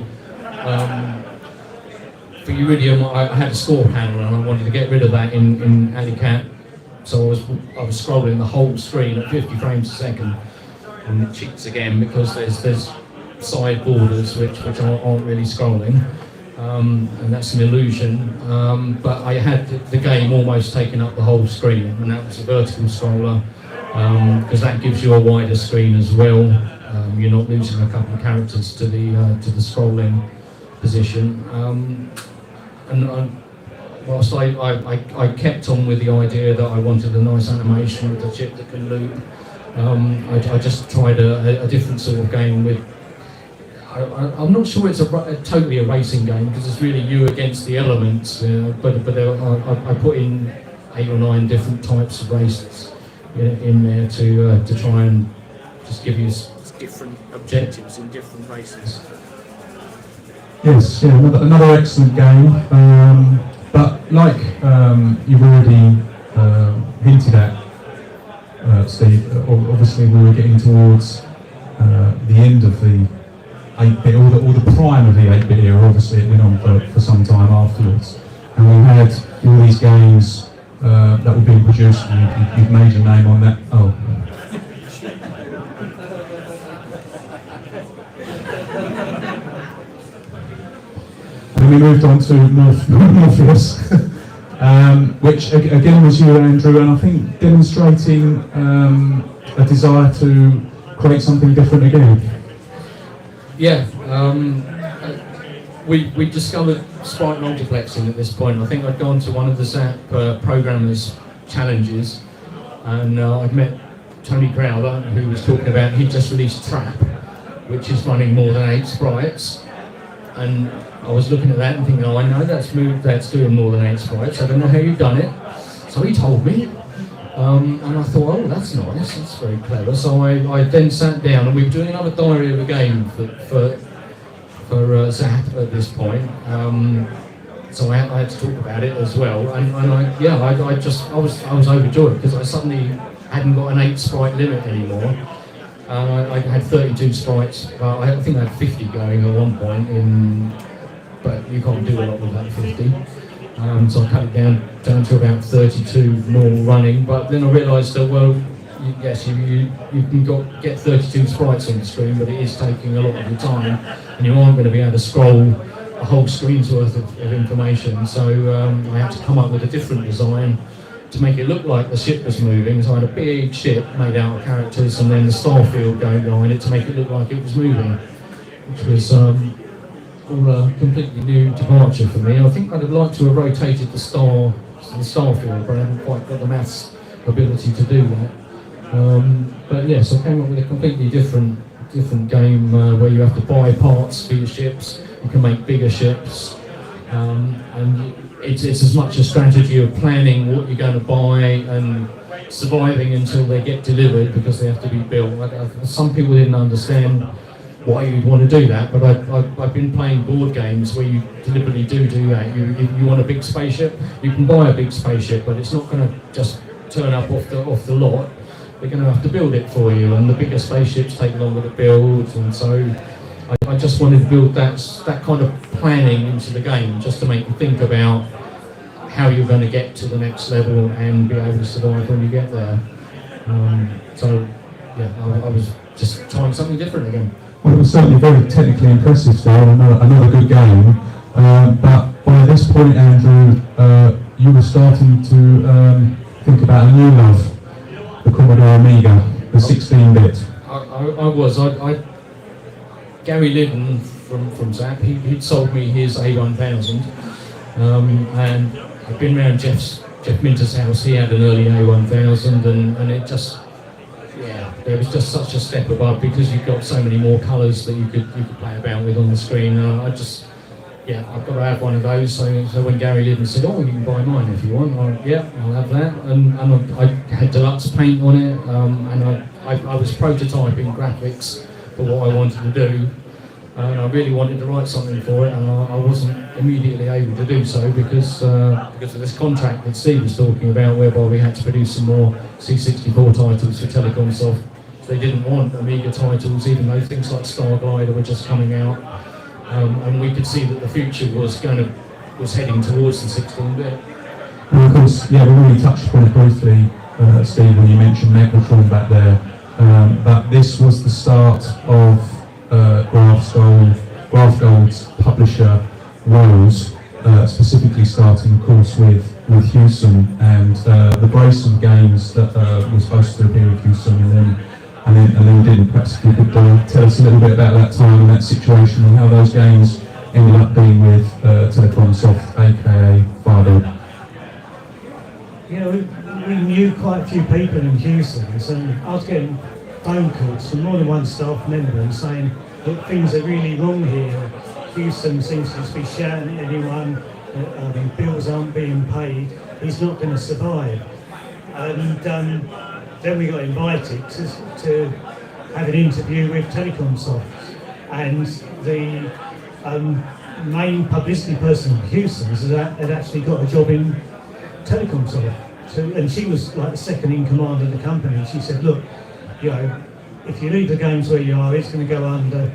for Uridium, I had a score panel, and I wanted to get rid of that in Alley Cat. So I was scrolling the whole screen at 50 frames a second, and it cheats again because there's side borders which aren't really scrolling, and that's an illusion. But I had the game almost taking up the whole screen, and that was a vertical scroller, because that gives you a wider screen as well. You're not losing a couple of characters to the scrolling position. Whilst I kept on with the idea that I wanted a nice animation with a chip that can loop, I just tried a different sort of game with. I'm not sure it's totally a racing game, because it's really you against the elements. But I put in 8 or 9 different types of races in there to try and just give you different objectives in different races. Yes, yeah, another excellent game. But like you've already hinted at, Steve, obviously we were getting towards the end of the 8-bit, or the prime of the 8-bit era. Obviously it went on for some time afterwards. And we had all these games that were being produced, and you've made your name on that. Oh. Then we moved on to Morpheus, which again was you, Andrew, and I think demonstrating a desire to create something different again? Yeah, we discovered sprite multiplexing at this point. I think I'd gone to one of the ZZAP programmers challenges, and I'd met Tony Crowther, who was talking about he'd just released Trap, which is running more than 8 sprites, and I was looking at that and thinking, oh, I know that's doing more than 8 sprites. I don't know how you've done it. So he told me, and I thought, oh, that's nice, that's very clever. So I then sat down, and we were doing another diary of a game for ZZAP at this point. So I had to talk about it as well, and I was overjoyed because I suddenly hadn't got an 8 sprite limit anymore. I had 32 sprites. I think I had 50 going at one point, but you can't do a lot with that 50. So I cut it down to about 32 normal running. But then I realised that, well, yes, you can get 32 sprites on the screen, but it is taking a lot of your time, and you aren't going to be able to scroll a whole screen's worth of information. So I had to come up with a different design to make it look like the ship was moving. So I had a big ship made out of characters, and then the star field going behind it to make it look like it was moving, which was all a completely new departure for me. I think I'd have liked to have rotated the star field, but I haven't quite got the maths ability to do that. But yes, I came up with a completely different game where you have to buy parts for your ships. You can make bigger ships, and it's as much a strategy of planning what you're going to buy and surviving until they get delivered, because they have to be built. Some people didn't understand why you'd want to do that, but I've been playing board games where you deliberately do that. If you want a big spaceship, you can buy a big spaceship, but it's not going to just turn up off the lot. They're going to have to build it for you, and the bigger spaceships take longer to build, and so I just wanted to build that kind of planning into the game, just to make you think about how you're going to get to the next level and be able to survive when you get there. So yeah, I was just trying something different again. Well, it was certainly very technically impressive there, another good game. But by this point, Andrew, you were starting to think about a new love, the Commodore Amiga, the 16-bit. I was. Gary Liddon from ZZAP, he'd sold me his A1000, and I've been around Jeff Minter's house. He had an early A1000, and it just, yeah, there was just such a step above, because you've got so many more colours that you could play about with on the screen. I've got to have one of those. So when Gary Liddon said, "Oh, you can buy mine if you want," I'll have that. And I had deluxe paint on it, and I was prototyping graphics for what I wanted to do, and I really wanted to write something for it, and I wasn't immediately able to do so because of this contract that Steve was talking about, whereby we had to produce some more C64 titles for Telecom Soft. They didn't want Amiga titles, even though things like Star Glider were just coming out, and we could see that the future was heading towards the 16-bit. Well, of course, yeah, we already touched upon it briefly, Steve, when you mentioned Megatron back there. But this was the start of Graftgold's publisher roles, specifically starting, of course, with Hewson and the brace of games that were supposed to appear with Hewson, and then didn't. Perhaps if you could tell us a little bit about that time and that situation and how those games ended up being with Telecom Soft, aka Firebird. You know, we knew quite a few people in Houston, and I was getting phone calls from more than one staff member and saying that things are really wrong here. Houston seems to just be shouting at anyone, bills aren't being paid, he's not going to survive. And then we got invited to have an interview with Telecom Soft, and the main publicity person in Houston had actually got a job in Telecom Soft, and she was like the second in command of the company. She said, "Look, you know, if you leave the games where you are, it's going to go under.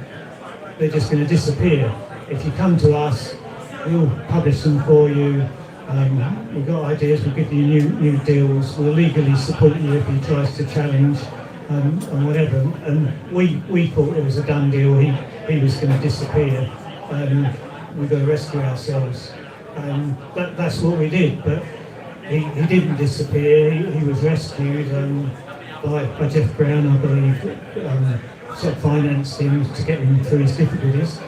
They're just going to disappear. If you come to us, we'll publish them for you. We've got ideas. We'll give you new deals. We'll legally support you if he tries to challenge and whatever." And we thought it was a done deal. He was going to disappear. We've got to rescue ourselves. That's what we did. But he didn't disappear. He was rescued. by Jeff Brown, I believe, sort of financed him to get him through his difficulties.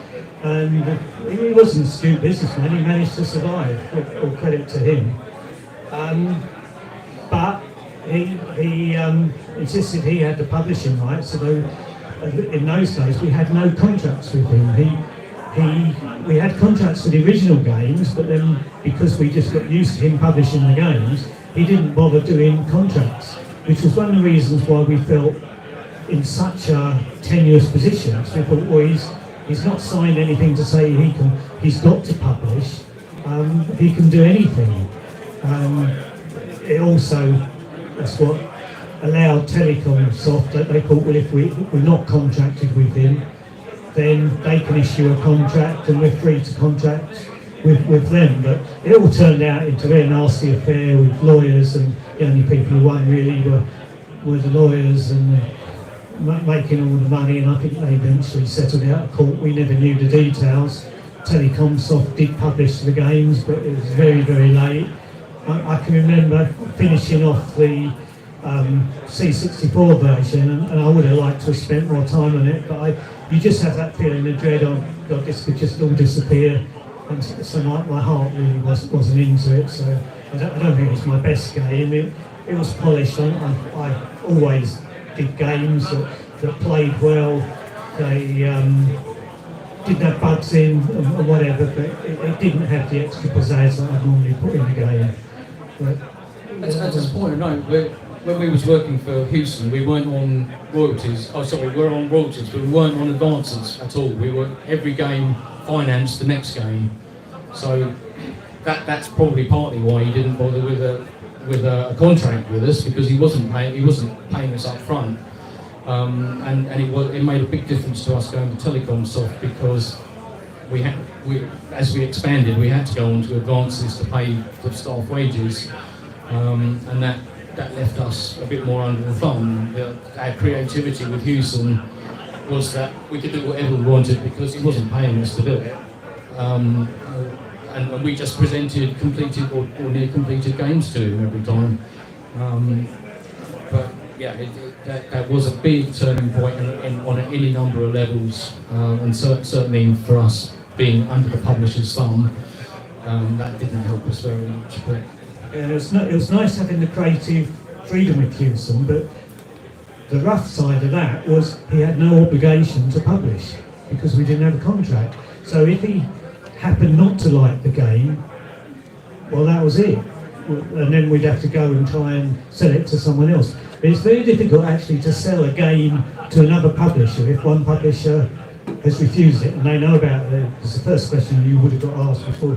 And he wasn't a astute businessman, he managed to survive, all credit to him. But he insisted he had the publishing rights, although in those days we had no contracts with him. We had contracts for the original games, but then because we just got used to him publishing the games, he didn't bother doing contracts, which was one of the reasons why we felt in such a tenuous position. So we thought, well, he's not signed anything to say he's got to publish. He can do anything. It also, that's what allowed Telecom Soft, that they thought, well, if we're not contracted with him, then they can issue a contract and we're free to contract with them. But it all turned out into a very nasty affair with lawyers, and the only people who won really were the lawyers, and making all the money, and I think they eventually settled out of court. We never knew the details. Telecom Soft did publish the games, but it was very, very late. I can remember finishing off the C64 version, and I would have liked to have spent more time on it, but you just have that feeling of dread of, God, this could just all disappear, and so my heart really wasn't into it, so I don't think it was my best game. It was polished. I always did games that played well. They didn't have bugs in or whatever, but it didn't have the extra pizzazz that I'd normally put in a game. But, At this point, no, when we was working for Houston, we weren't on royalties. Oh, sorry, we were on royalties, but we weren't on advances at all. We were every game financed the next game. So that's probably partly why he didn't bother with a contract with us, because he wasn't paying us up front. And it made a big difference to us going to Telecom Soft, because as we expanded, we had to go on to advances to pay the staff wages, and that left us a bit more under the thumb. Our creativity with Houston was that we could do whatever we wanted because he wasn't paying us to do it, and we just presented completed or near completed games to him every time. But yeah, that was a big turning point on any number of levels, and certainly for us being under the publisher's thumb, that didn't help us very much. But yeah, it was nice having the creative freedom with Houston, but the rough side of that was he had no obligation to publish because we didn't have a contract. So if he happened not to like the game, well, that was it. And then we'd have to go and try and sell it to someone else. But it's very difficult actually to sell a game to another publisher if one publisher has refused it and they know about it. It's the first question you would have got asked before.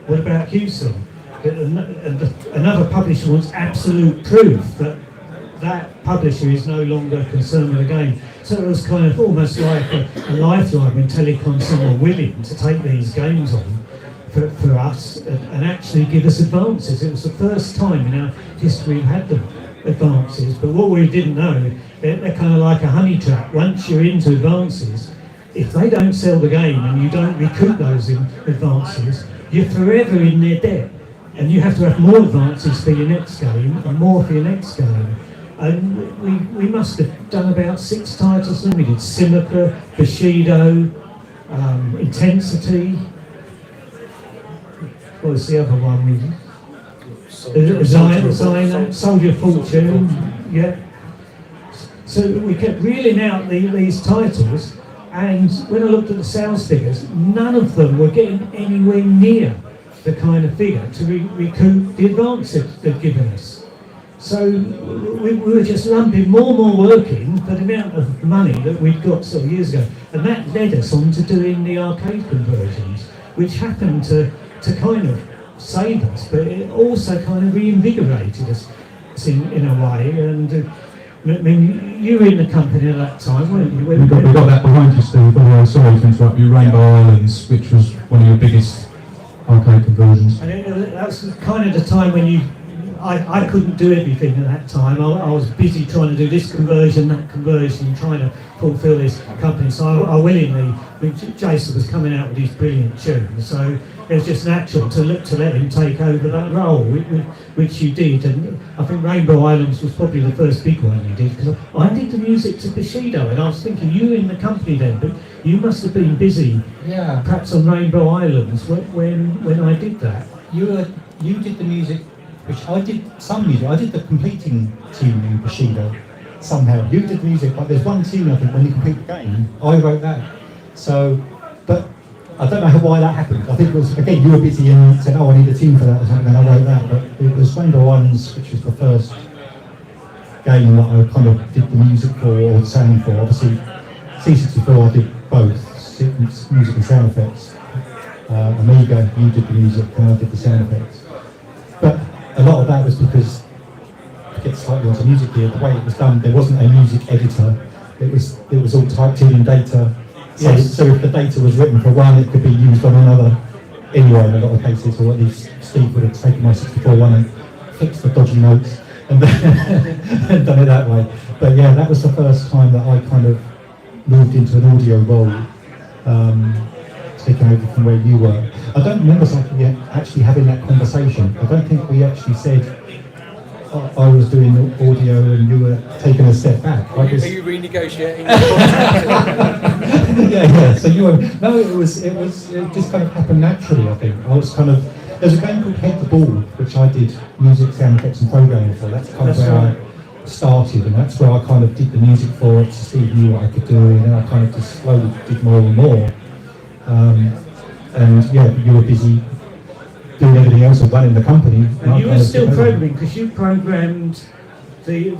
What about Houston? And another publisher wants absolute proof that that publisher is no longer concerned with the game. So it was kind of almost like a lifeline when Telecom were willing to take these games on for us and actually give us advances. It was the first time in our history we've had the advances, but what we didn't know, they're kind of like a honey trap. Once you're into advances, if they don't sell the game and you don't recoup those advances, you're forever in their debt. And you have to have more advances for your next game and more for your next game. And we must have done about 6 titles. Then we did Simica, Bushido, Intensity. What was the other one? Soldier of Fortune. Yeah. So we kept reeling out these titles, and when I looked at the sales figures, none of them were getting anywhere near the kind of figure to recoup the advances they'd given us. So we were just lumping more and more work in for the amount of money that we'd got sort of years ago. And that led us on to doing the arcade conversions, which happened to kind of save us, but it also kind of reinvigorated us in a way. And I mean, you were in the company at that time, weren't you? We got that behind you, Steve. Sorry to interrupt you. Rainbow Islands, which was one of your biggest arcade conversions. And that was kind of the time when I couldn't do everything at that time. I was busy trying to do this conversion, that conversion, trying to fulfil this company. So I willingly, Jason was coming out with these brilliant tunes, so it was just natural to let him take over that role, which you did. And I think Rainbow Islands was probably the first big one you did, because I did the music to Bushido, and I was thinking, you were in the company then, but you must have been busy, Yeah. perhaps on Rainbow Islands when I did that. You did the music, which I did some music. I did the completing tune in Bushido somehow. You did the music, but there's one tune I think when you complete the game, I wrote that. So, but I don't know why that happened. I think it was, again, you were busy and said, oh, I need a tune for that or something, and I wrote that. But it was Rainbow Islands, which was the first game that I kind of did the music for, or the sound for. Obviously, C64 I did both, music and sound effects. Amiga, you did the music and I did the sound effects. But a lot of that was because, to get slightly onto music here, the way it was done, there wasn't a music editor. It was all typed in data. So, Yes. so if the data was written for one, it could be used on another anyway in a lot of cases, or at least Steve would have taken my 64 one and fixed the dodgy notes and and done it that way. But yeah, that was the first time that I kind of moved into an audio role, taking over from where you were. I don't remember actually having that conversation. I don't think we actually said I was doing audio and you were taking a step back. Are you renegotiating your contract? yeah. So you were it just kind of happened naturally. I think I was kind of, there's a game called Head the Ball, which I did music, sound effects, and programming for. That's kind of where I started, and that's where I kind of did the music for it. So Steve knew what I could do, and then I kind of just slowly did more and more. And yeah, you were busy doing everything else and running the company. And you were still programming, because you programmed the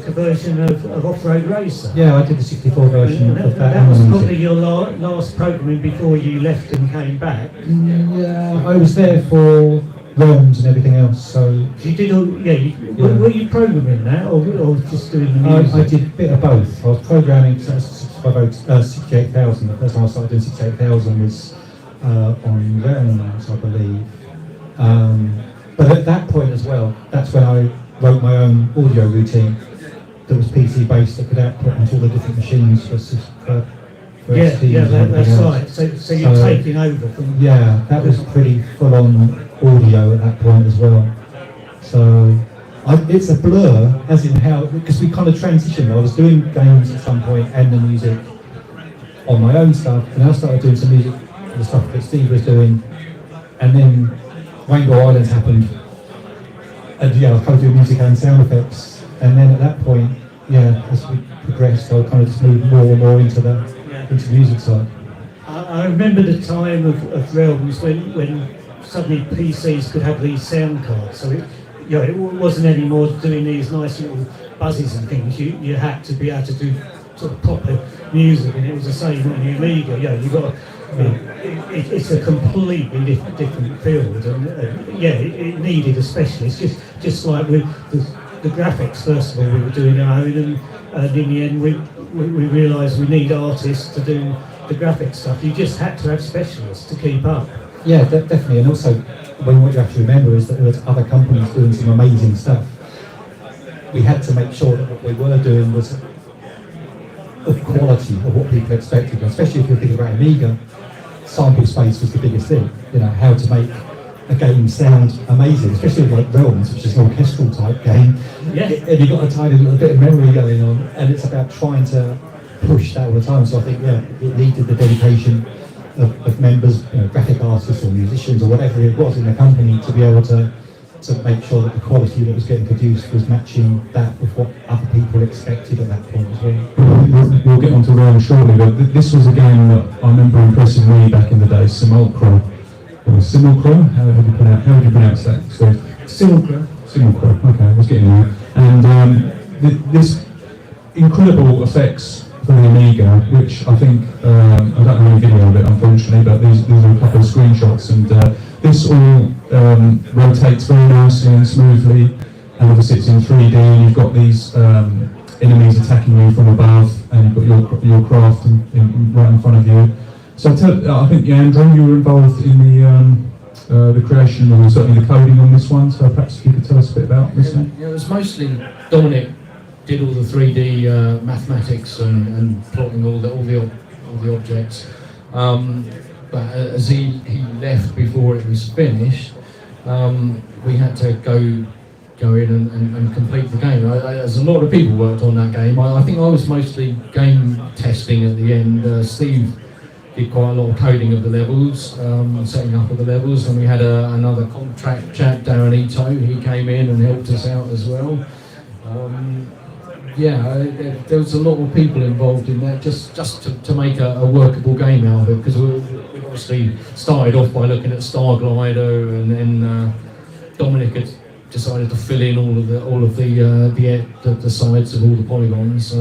conversion of Off-Road Racer. Yeah, I did the 64 version of that. That was probably your last programming before you left and came back. Yeah, I was there for realms and everything else, so... You did all, were you programming that, or just doing the music? I did a bit of both. I was programming, so 68,000. The first time I started doing 68,000 was on realms, I believe. But at that point as well, that's when I wrote my own audio routine that was PC based, that could output onto all the different machines for that's right. So you're taking over from... Yeah, that was pretty full on audio at that point as well. So it's a blur, as in how, because we kind of transitioned. I was doing games at some point and the music on my own stuff, and I started doing some music for the stuff that Steve was doing, and then Rainbow Islands happened, and yeah, I kind of do music and sound effects, and then at that point, yeah, as we progressed, I kind of just moved more and more into the music side. I remember the time of Realms when suddenly PCs could have these sound cards, so it wasn't anymore doing these nice little buzzes and things. You had to be able to do sort of proper music, and it was the same on the Amiga. You got it's a completely different field, and it needed a specialist. Just like with the graphics, first of all, we were doing our own, and in the end we realised we need artists to do the graphic stuff. You just had to have specialists to keep up. Yeah, definitely, and also what you have to remember is that there was other companies doing some amazing stuff. We had to make sure that what we were doing was of quality of what people expected, especially if you're thinking about Amiga. Sample space was the biggest thing, how to make a game sound amazing, especially like Realms, which is an orchestral type game. Yeah. And you've got a tiny little bit of memory going on, and it's about trying to push that all the time. So I think, it needed the dedication of members, graphic artists or musicians or whatever it was in the company to be able to make sure that the quality that was getting produced was matching that with what other people expected at that point as well. We'll get onto Realm shortly, but this was a game that I remember impressing me back in the day, Simulacra. Or Simulacra? How would you pronounce that? Simulacra, okay, I was getting there. And this incredible effects for the Amiga, which I think, I don't have any video of it unfortunately, but these are a couple of screenshots, and this all rotates very nicely and smoothly, and obviously it's in 3D, and you've got these enemies attacking you from above, and you've got your craft right in front of you. So I think, Andrew, you were involved in the creation or certainly the coding on this one. So perhaps if you could tell us a bit about this one. Yeah, it was mostly Dominic did all the 3D mathematics and plotting all the objects. But as he left before it was finished, we had to go in and complete the game. As a lot of people worked on that game, I think I was mostly game testing at the end. Steve did quite a lot of coding of the levels, setting up of the levels, and we had another contract chap, Darren Ito. He came in and helped us out as well. There was a lot of people involved in that, just to make a workable game out of it, because we obviously started off by looking at Star Glider, and then Dominic had decided to fill in all of the sides of all the polygons.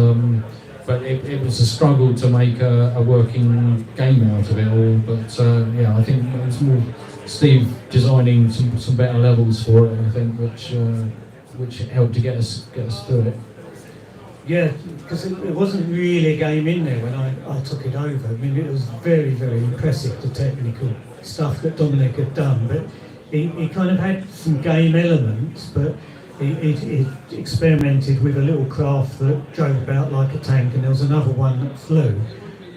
But it was a struggle to make a working game out of it all. But I think it was more Steve designing some better levels for it, I think, which helped to get us through it. Yeah, because it wasn't really a game in there when I took it over. I mean, it was very, very impressive, the technical stuff that Dominic had done, but he kind of had some game elements, but he experimented with a little craft that drove about like a tank, and there was another one that flew.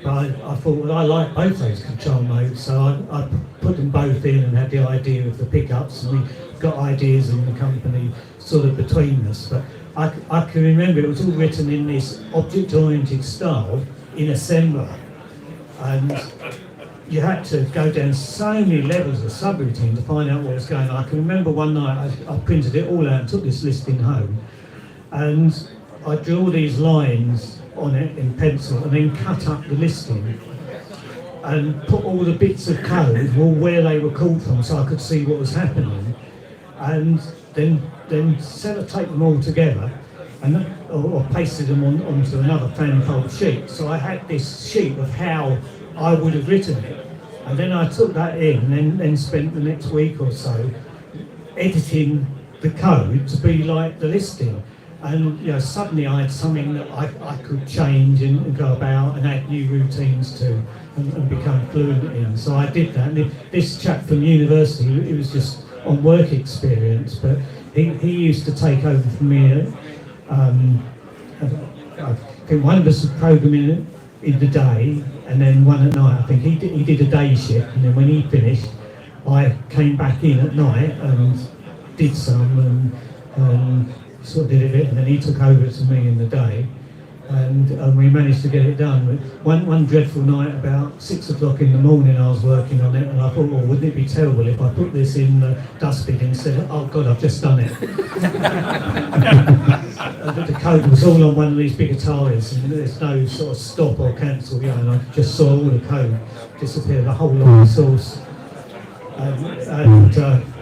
But I thought, well, I like both those control modes, so I put them both in and had the idea of the pickups, and we got ideas in the company sort of between us. But I can remember it was all written in this object-oriented style in assembler, and you had to go down so many levels of subroutine to find out what was going on. I can remember one night I printed it all out and took this listing home, and I drew all these lines on it in pencil and then cut up the listing and put all the bits of code where they were called from so I could see what was happening, and then sellotape them all together and or pasted them onto another fanfold sheet. So I had this sheet of how I would have written it, and then I took that in and then spent the next week or so editing the code to be like the listing. And suddenly I had something that I could change and go about and add new routines to and become fluent in. So I did that. And this chap from university, it was just on work experience, but he used to take over from me. I think one of us was programming in the day, and then one at night. I think he did a day shift, and then when he finished, I came back in at night and did some and sort of did it, and then he took over to me in the day, and we managed to get it done. But one dreadful night, about 6 o'clock in the morning, I was working on it, and I thought, well, wouldn't it be terrible if I put this in the dustbin instead of, oh God, I've just done it. The code was all on one of these big Ataris, and there's no sort of stop or cancel, and I just saw all the code disappear, the whole lot of source.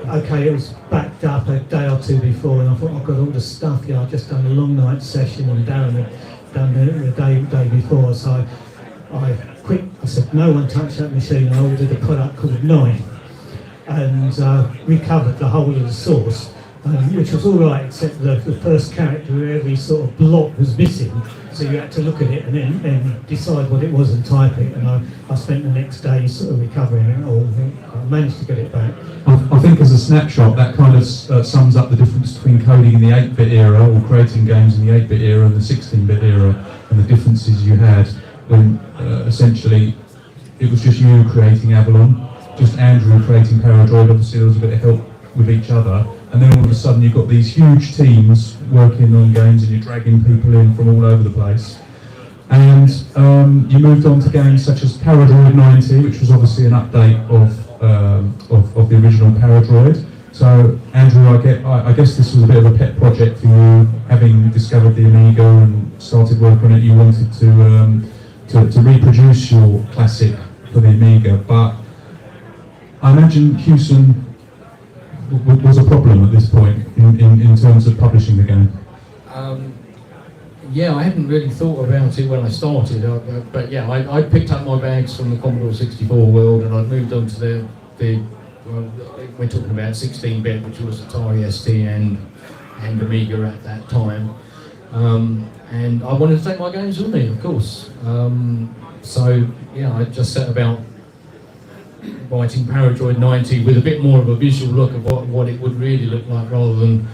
Okay, it was backed up a day or two before, and I thought, I've got all the stuff, I've just done a long night session, and Darren had done the day before, so I said, no one touch that machine. I ordered a product called 9, and recovered the whole of the source, which was all right, except the first character where every sort of block was missing, so you had to look at it and then decide what it was and type it, and I spent the next day sort of recovering it all. I managed to get it back. I think as a snapshot, that kind of sums up the difference between coding in the 8-bit era or creating games in the 8-bit era and the 16-bit era, and the differences you had when essentially it was just you creating Avalon, just Andrew creating Paradroid. Obviously there was a bit of help with each other, and then all of a sudden you've got these huge teams working on games and you're dragging people in from all over the place. And you moved on to games such as Paradroid 90, which was obviously an update of the original Paradroid. So Andrew, I guess this was a bit of a pet project for you, having discovered the Amiga and started work on it. You wanted to reproduce your classic for the Amiga, but I imagine Hewson was a problem at this point in terms of publishing the game. Yeah, I hadn't really thought about it when I started, but yeah, I picked up my bags from the Commodore 64 world, and I'd moved on to well, we're talking about 16-bit, which was Atari ST and Amiga at that time, and I wanted to take my games with me, of course. So yeah, I just set about writing Paradroid 90 with a bit more of a visual look of what it would really look like, rather than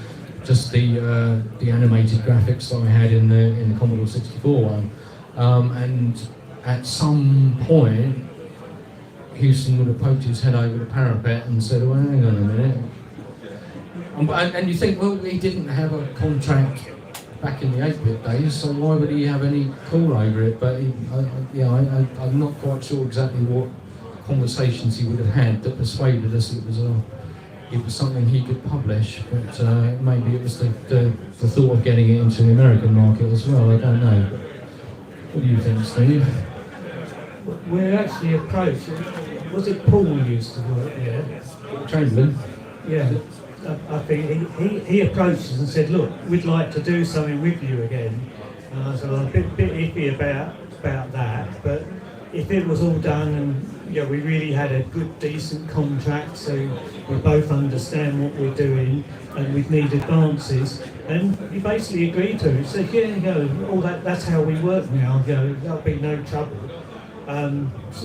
just the animated graphics that I had in the Commodore 64 one. And at some point, Houston would have poked his head over the parapet and said, "Well, hang on a minute." And you think, well, he didn't have a contract back in the 8-bit days, so why would he have any call over it? But I'm not quite sure exactly what conversations he would have had that persuaded us it was something he could publish. But maybe it was the thought of getting it into the American market as well. I don't know. But what do you think, Steve? We're actually approached. Was it Paul who used to work there? Chamberlain? Yeah. I think he approached us and said, "Look, we'd like to do something with you again." And I was a bit iffy about that, but if it was all done and we really had a good, decent contract, so we both understand what we're doing and we'd need advances, and he basically agreed to it. He said, all that's how we work now. There'll be no trouble.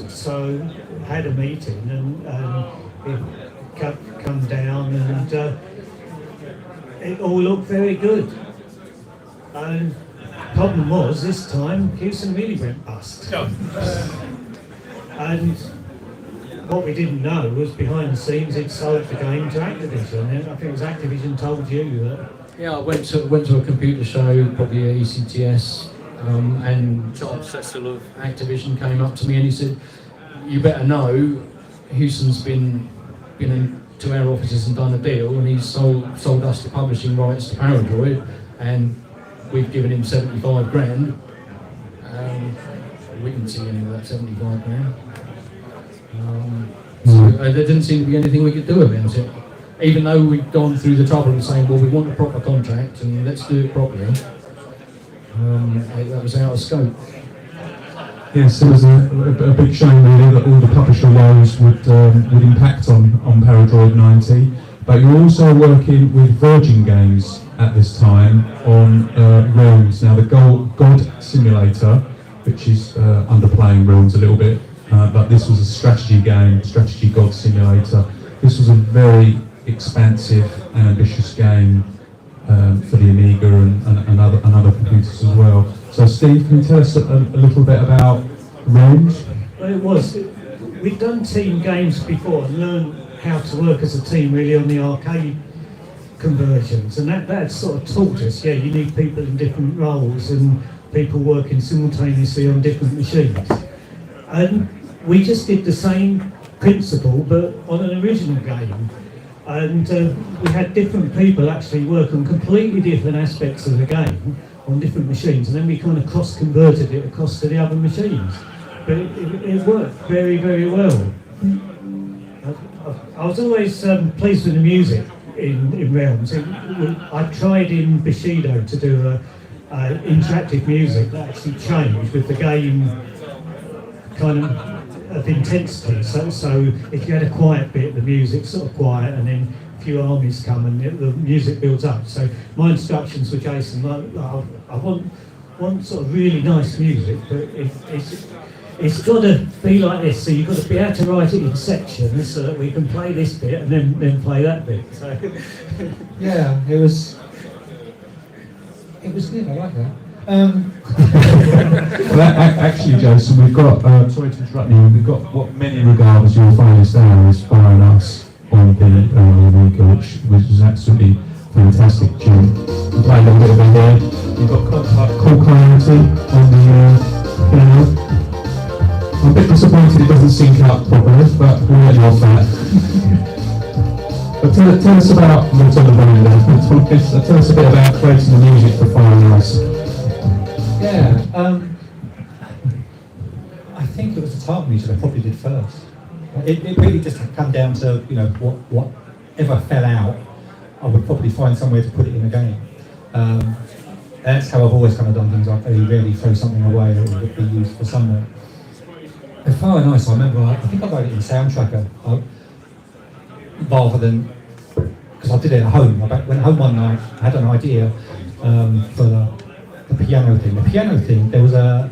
So had a meeting and it come down and it all looked very good. And problem was, this time Houston really went bust. And what we didn't know was behind the scenes he'd sold the game to Activision. And I think it was Activision told you that. Yeah, I went to a computer show, probably at ECTS, and Charles Cecil of Activision came up to me and he said, "You better know, Houston's been into our offices and done a deal, and he's sold us the publishing rights to Paradroid, and we've given him 75 grand. We didn't see any of that 75 grand. There didn't seem to be anything we could do about it. Even though we'd gone through the trouble of saying, well, we want a proper contract and let's do it properly. That was out of scope. Yes, it was a big shame really that all the publisher roles would impact on Paradroid 90, but you're also working with Virgin Games at this time on Realms. Now the God Simulator, which is underplaying Realms a little bit, but this was a strategy game, Strategy God Simulator. This was a very expansive and ambitious game for the Amiga and other computers as well. So Steve, can you tell us a little bit about Realms? Well, it was. We'd done team games before and learned how to work as a team really on the arcade conversions, and that sort of taught us, you need people in different roles and people working simultaneously on different machines. And we just did the same principle but on an original game. And we had different people actually work on completely different aspects of the game on different machines, and then we kind of cross-converted it across to the other machines. But it worked very, very well. I was always pleased with the music in Realms. I tried in Bushido to do interactive music that actually changed with the game kind of intensity. So if you had a quiet bit, the music's sort of quiet, and then a few armies come and the music builds up. So my instructions were, Jason, I want sort of really nice music, but it's got to be like this. So you've got to be able to write it in sections so that we can play this bit and then play that bit. So Yeah, it was good. I like that. Well, actually, Jason, we've got, sorry to interrupt you, we've got what many regard as your finest hour is Firing Us on the Amiga, which is absolutely fantastic tune. We played a little bit of it here. You've got Cool Clarity on the piano. I'm a bit disappointed it doesn't sync up properly, but we'll let you off that. But tell us about, tell us a bit about creating the music for Firing Us. Yeah, I think it was the type of music I probably did first. It really just come down to, whatever fell out, I would probably find somewhere to put it in a game. That's how I've always kind of done things. I very rarely throw something away that would be used for somewhere. And Fire Nice, I remember, I think I wrote it in Soundtracker, rather than, because I did it at home. I went home one night, I had an idea for the piano thing. The piano thing, there was a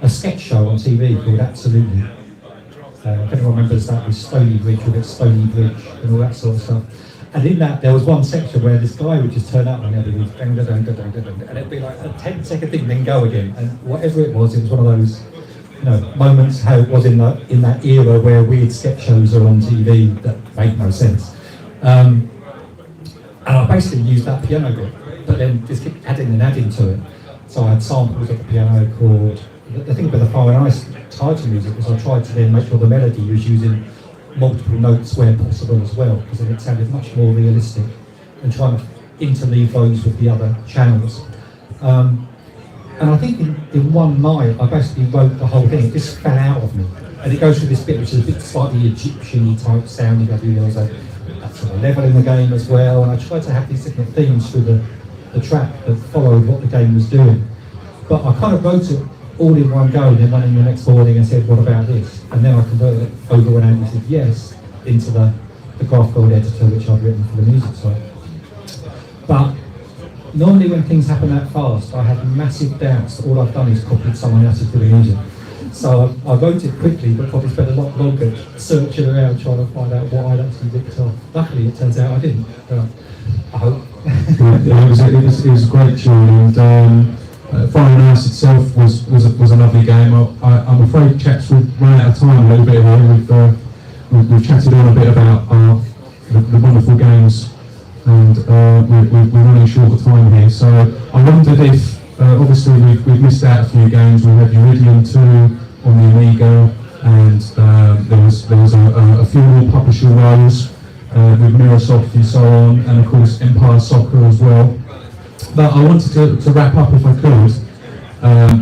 sketch show on TV called Absolutely, If anyone remembers that, with Stony Bridge, with its Stony Bridge and all that sort of stuff. And in that, there was one section where this guy would just turn up and it'd be and it'd be like a 10-second thing, then go again. And whatever it was one of those, moments how it was in that era where weird sketch shows are on TV that made no sense. And I basically used that piano bit, but then just kept adding to it. So I had samples of the piano chord. The thing about the Fire and Ice title music was I tried to then make sure the melody was using multiple notes where possible as well, because then it sounded much more realistic, and trying to interleave those with the other channels. And I think in one night I basically wrote the whole thing. It just fell out of me, and it goes through this bit which is a bit slightly Egyptian-y type sounding. I realise that sort of level in the game as well, and I tried to have these different themes through the track that followed what the game was doing. But I kind of wrote it all in one go, and then went in the next morning and said, what about this? And then I converted it over when Andy said yes into the Graftgold editor, which I've written for the music side. But normally when things happen that fast, I have massive doubts that all I've done is copied someone else's for the music. So I wrote it quickly, but probably spent a lot longer searching around trying to find out what I'd actually ripped off. Luckily, it turns out I didn't. I hope. It was a great tune, and Fire and Ice itself was a lovely game. I'm afraid, chaps, we've run out of time a little bit here. We've chatted on a bit about the wonderful games, and we're running short of time here. So I wondered if, obviously we've missed out a few games. We had Uridium 2 on the Amiga, and there was a few more publisher roles with Microsoft and so on, and of course Empire Soccer as well. But I wanted to wrap up if I could.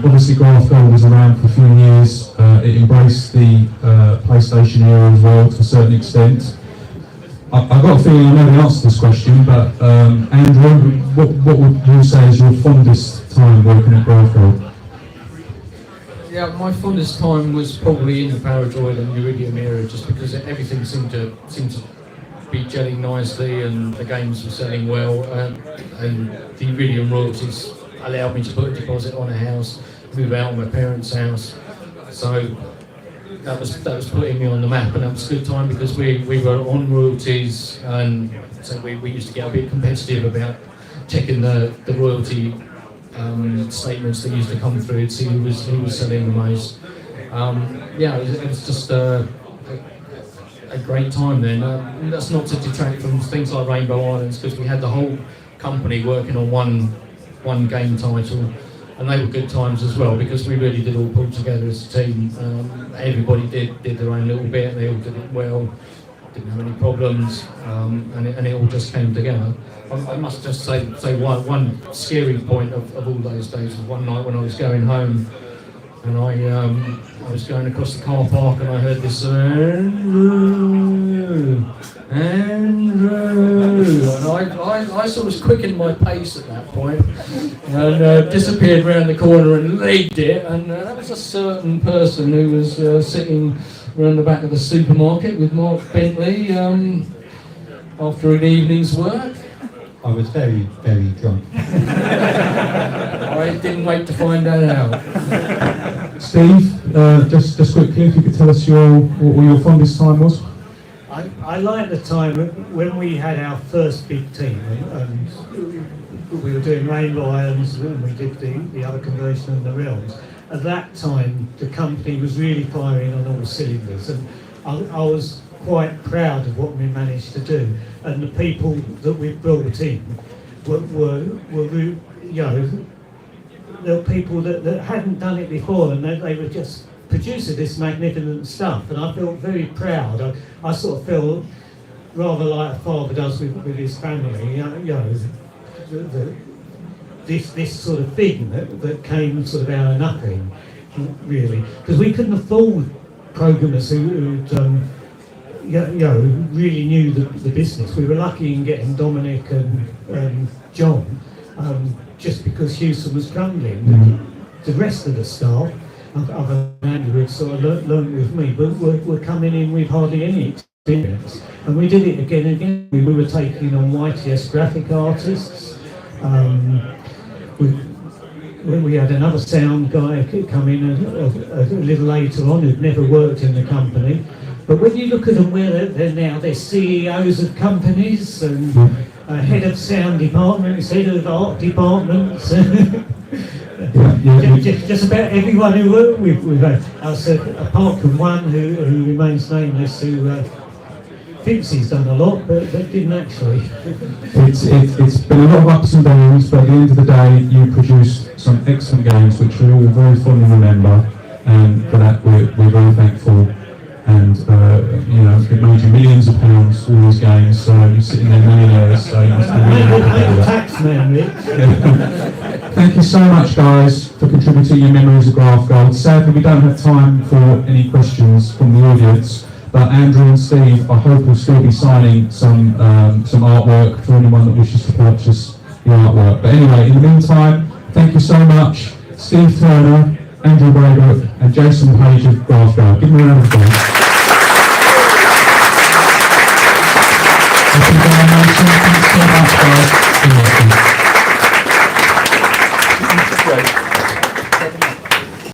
Obviously Graftgold was around for a few years. It embraced the PlayStation era as well to a certain extent. I've got a feeling I know the answer to this question, but Andrew, what would you say is your fondest time working at Graftgold? Yeah, my fondest time was probably in the Paradroid and Uridium era, just because everything seemed to be gelling nicely, and the games were selling well, and the Iridium royalties allowed me to put a deposit on a house, move out of my parents' house. So that was putting me on the map, and that was a good time because we were on royalties, and so we used to get a bit competitive about checking the royalty statements that used to come through to see who was selling the most. It was just a great time then. That's not to detract from things like Rainbow Islands, because we had the whole company working on one game title, and they were good times as well because we really did all pull together as a team. Everybody did their own little bit, they all did it well, didn't have any problems, and it all just came together. I must just say one scary point of all those days was one night when I was going home, and I was going across the car park, and I heard this Andrew, and I sort of quickened my pace at that point, and disappeared round the corner and legged it, and that was a certain person who was sitting around the back of the supermarket with Mark Bentley after an evening's work. I was very, very drunk. I didn't wait to find that out. Steve, just quickly, if you could tell us what your fondest time was? I like the time when we had our first big team, and we were doing Rainbow Islands, and we did the other conversion of the realms. At that time, the company was really firing on all cylinders, and I was quite proud of what we managed to do. And the people that we brought in were there were people that hadn't done it before, and they were just producing this magnificent stuff, and I felt very proud. I sort of feel rather like a father does with his family, this sort of thing that came sort of out of nothing, really, because we couldn't afford programmers who really knew the business. We were lucky in getting Dominic and John, just because Houston was crumbling. Mm-hmm. The rest of the staff, other than Andrew, had sort of learned with me, but we're coming in with hardly any experience. And we did it again and again. We were taking on YTS graphic artists. we had another sound guy come in a little later on who'd never worked in the company. But when you look at them where they're now, they're CEOs of companies and head of sound departments, head of art departments. Just about everyone who worked we've had. Apart from one who remains nameless, who thinks he's done a lot, but didn't actually. It's been a lot of ups and downs, but at the end of the day, you produced some excellent games, which we all very fondly remember, and for that we're very thankful. And you know, it made you millions of pounds, all these games, so you're sitting there millionaires, so you must be really happy about that. Tax man, Rich. Thank you so much, guys, for contributing your memories of Graftgold. Sadly, we don't have time for any questions from the audience, but Andrew and Steve, I hope will still be signing some artwork for anyone that wishes to purchase the artwork. But anyway, in the meantime, thank you so much, Steve Turner, Andrew Braybrook, and Jason Page of Graftgold. Give them a round of applause. Thank you very much. Thanks so much, guys.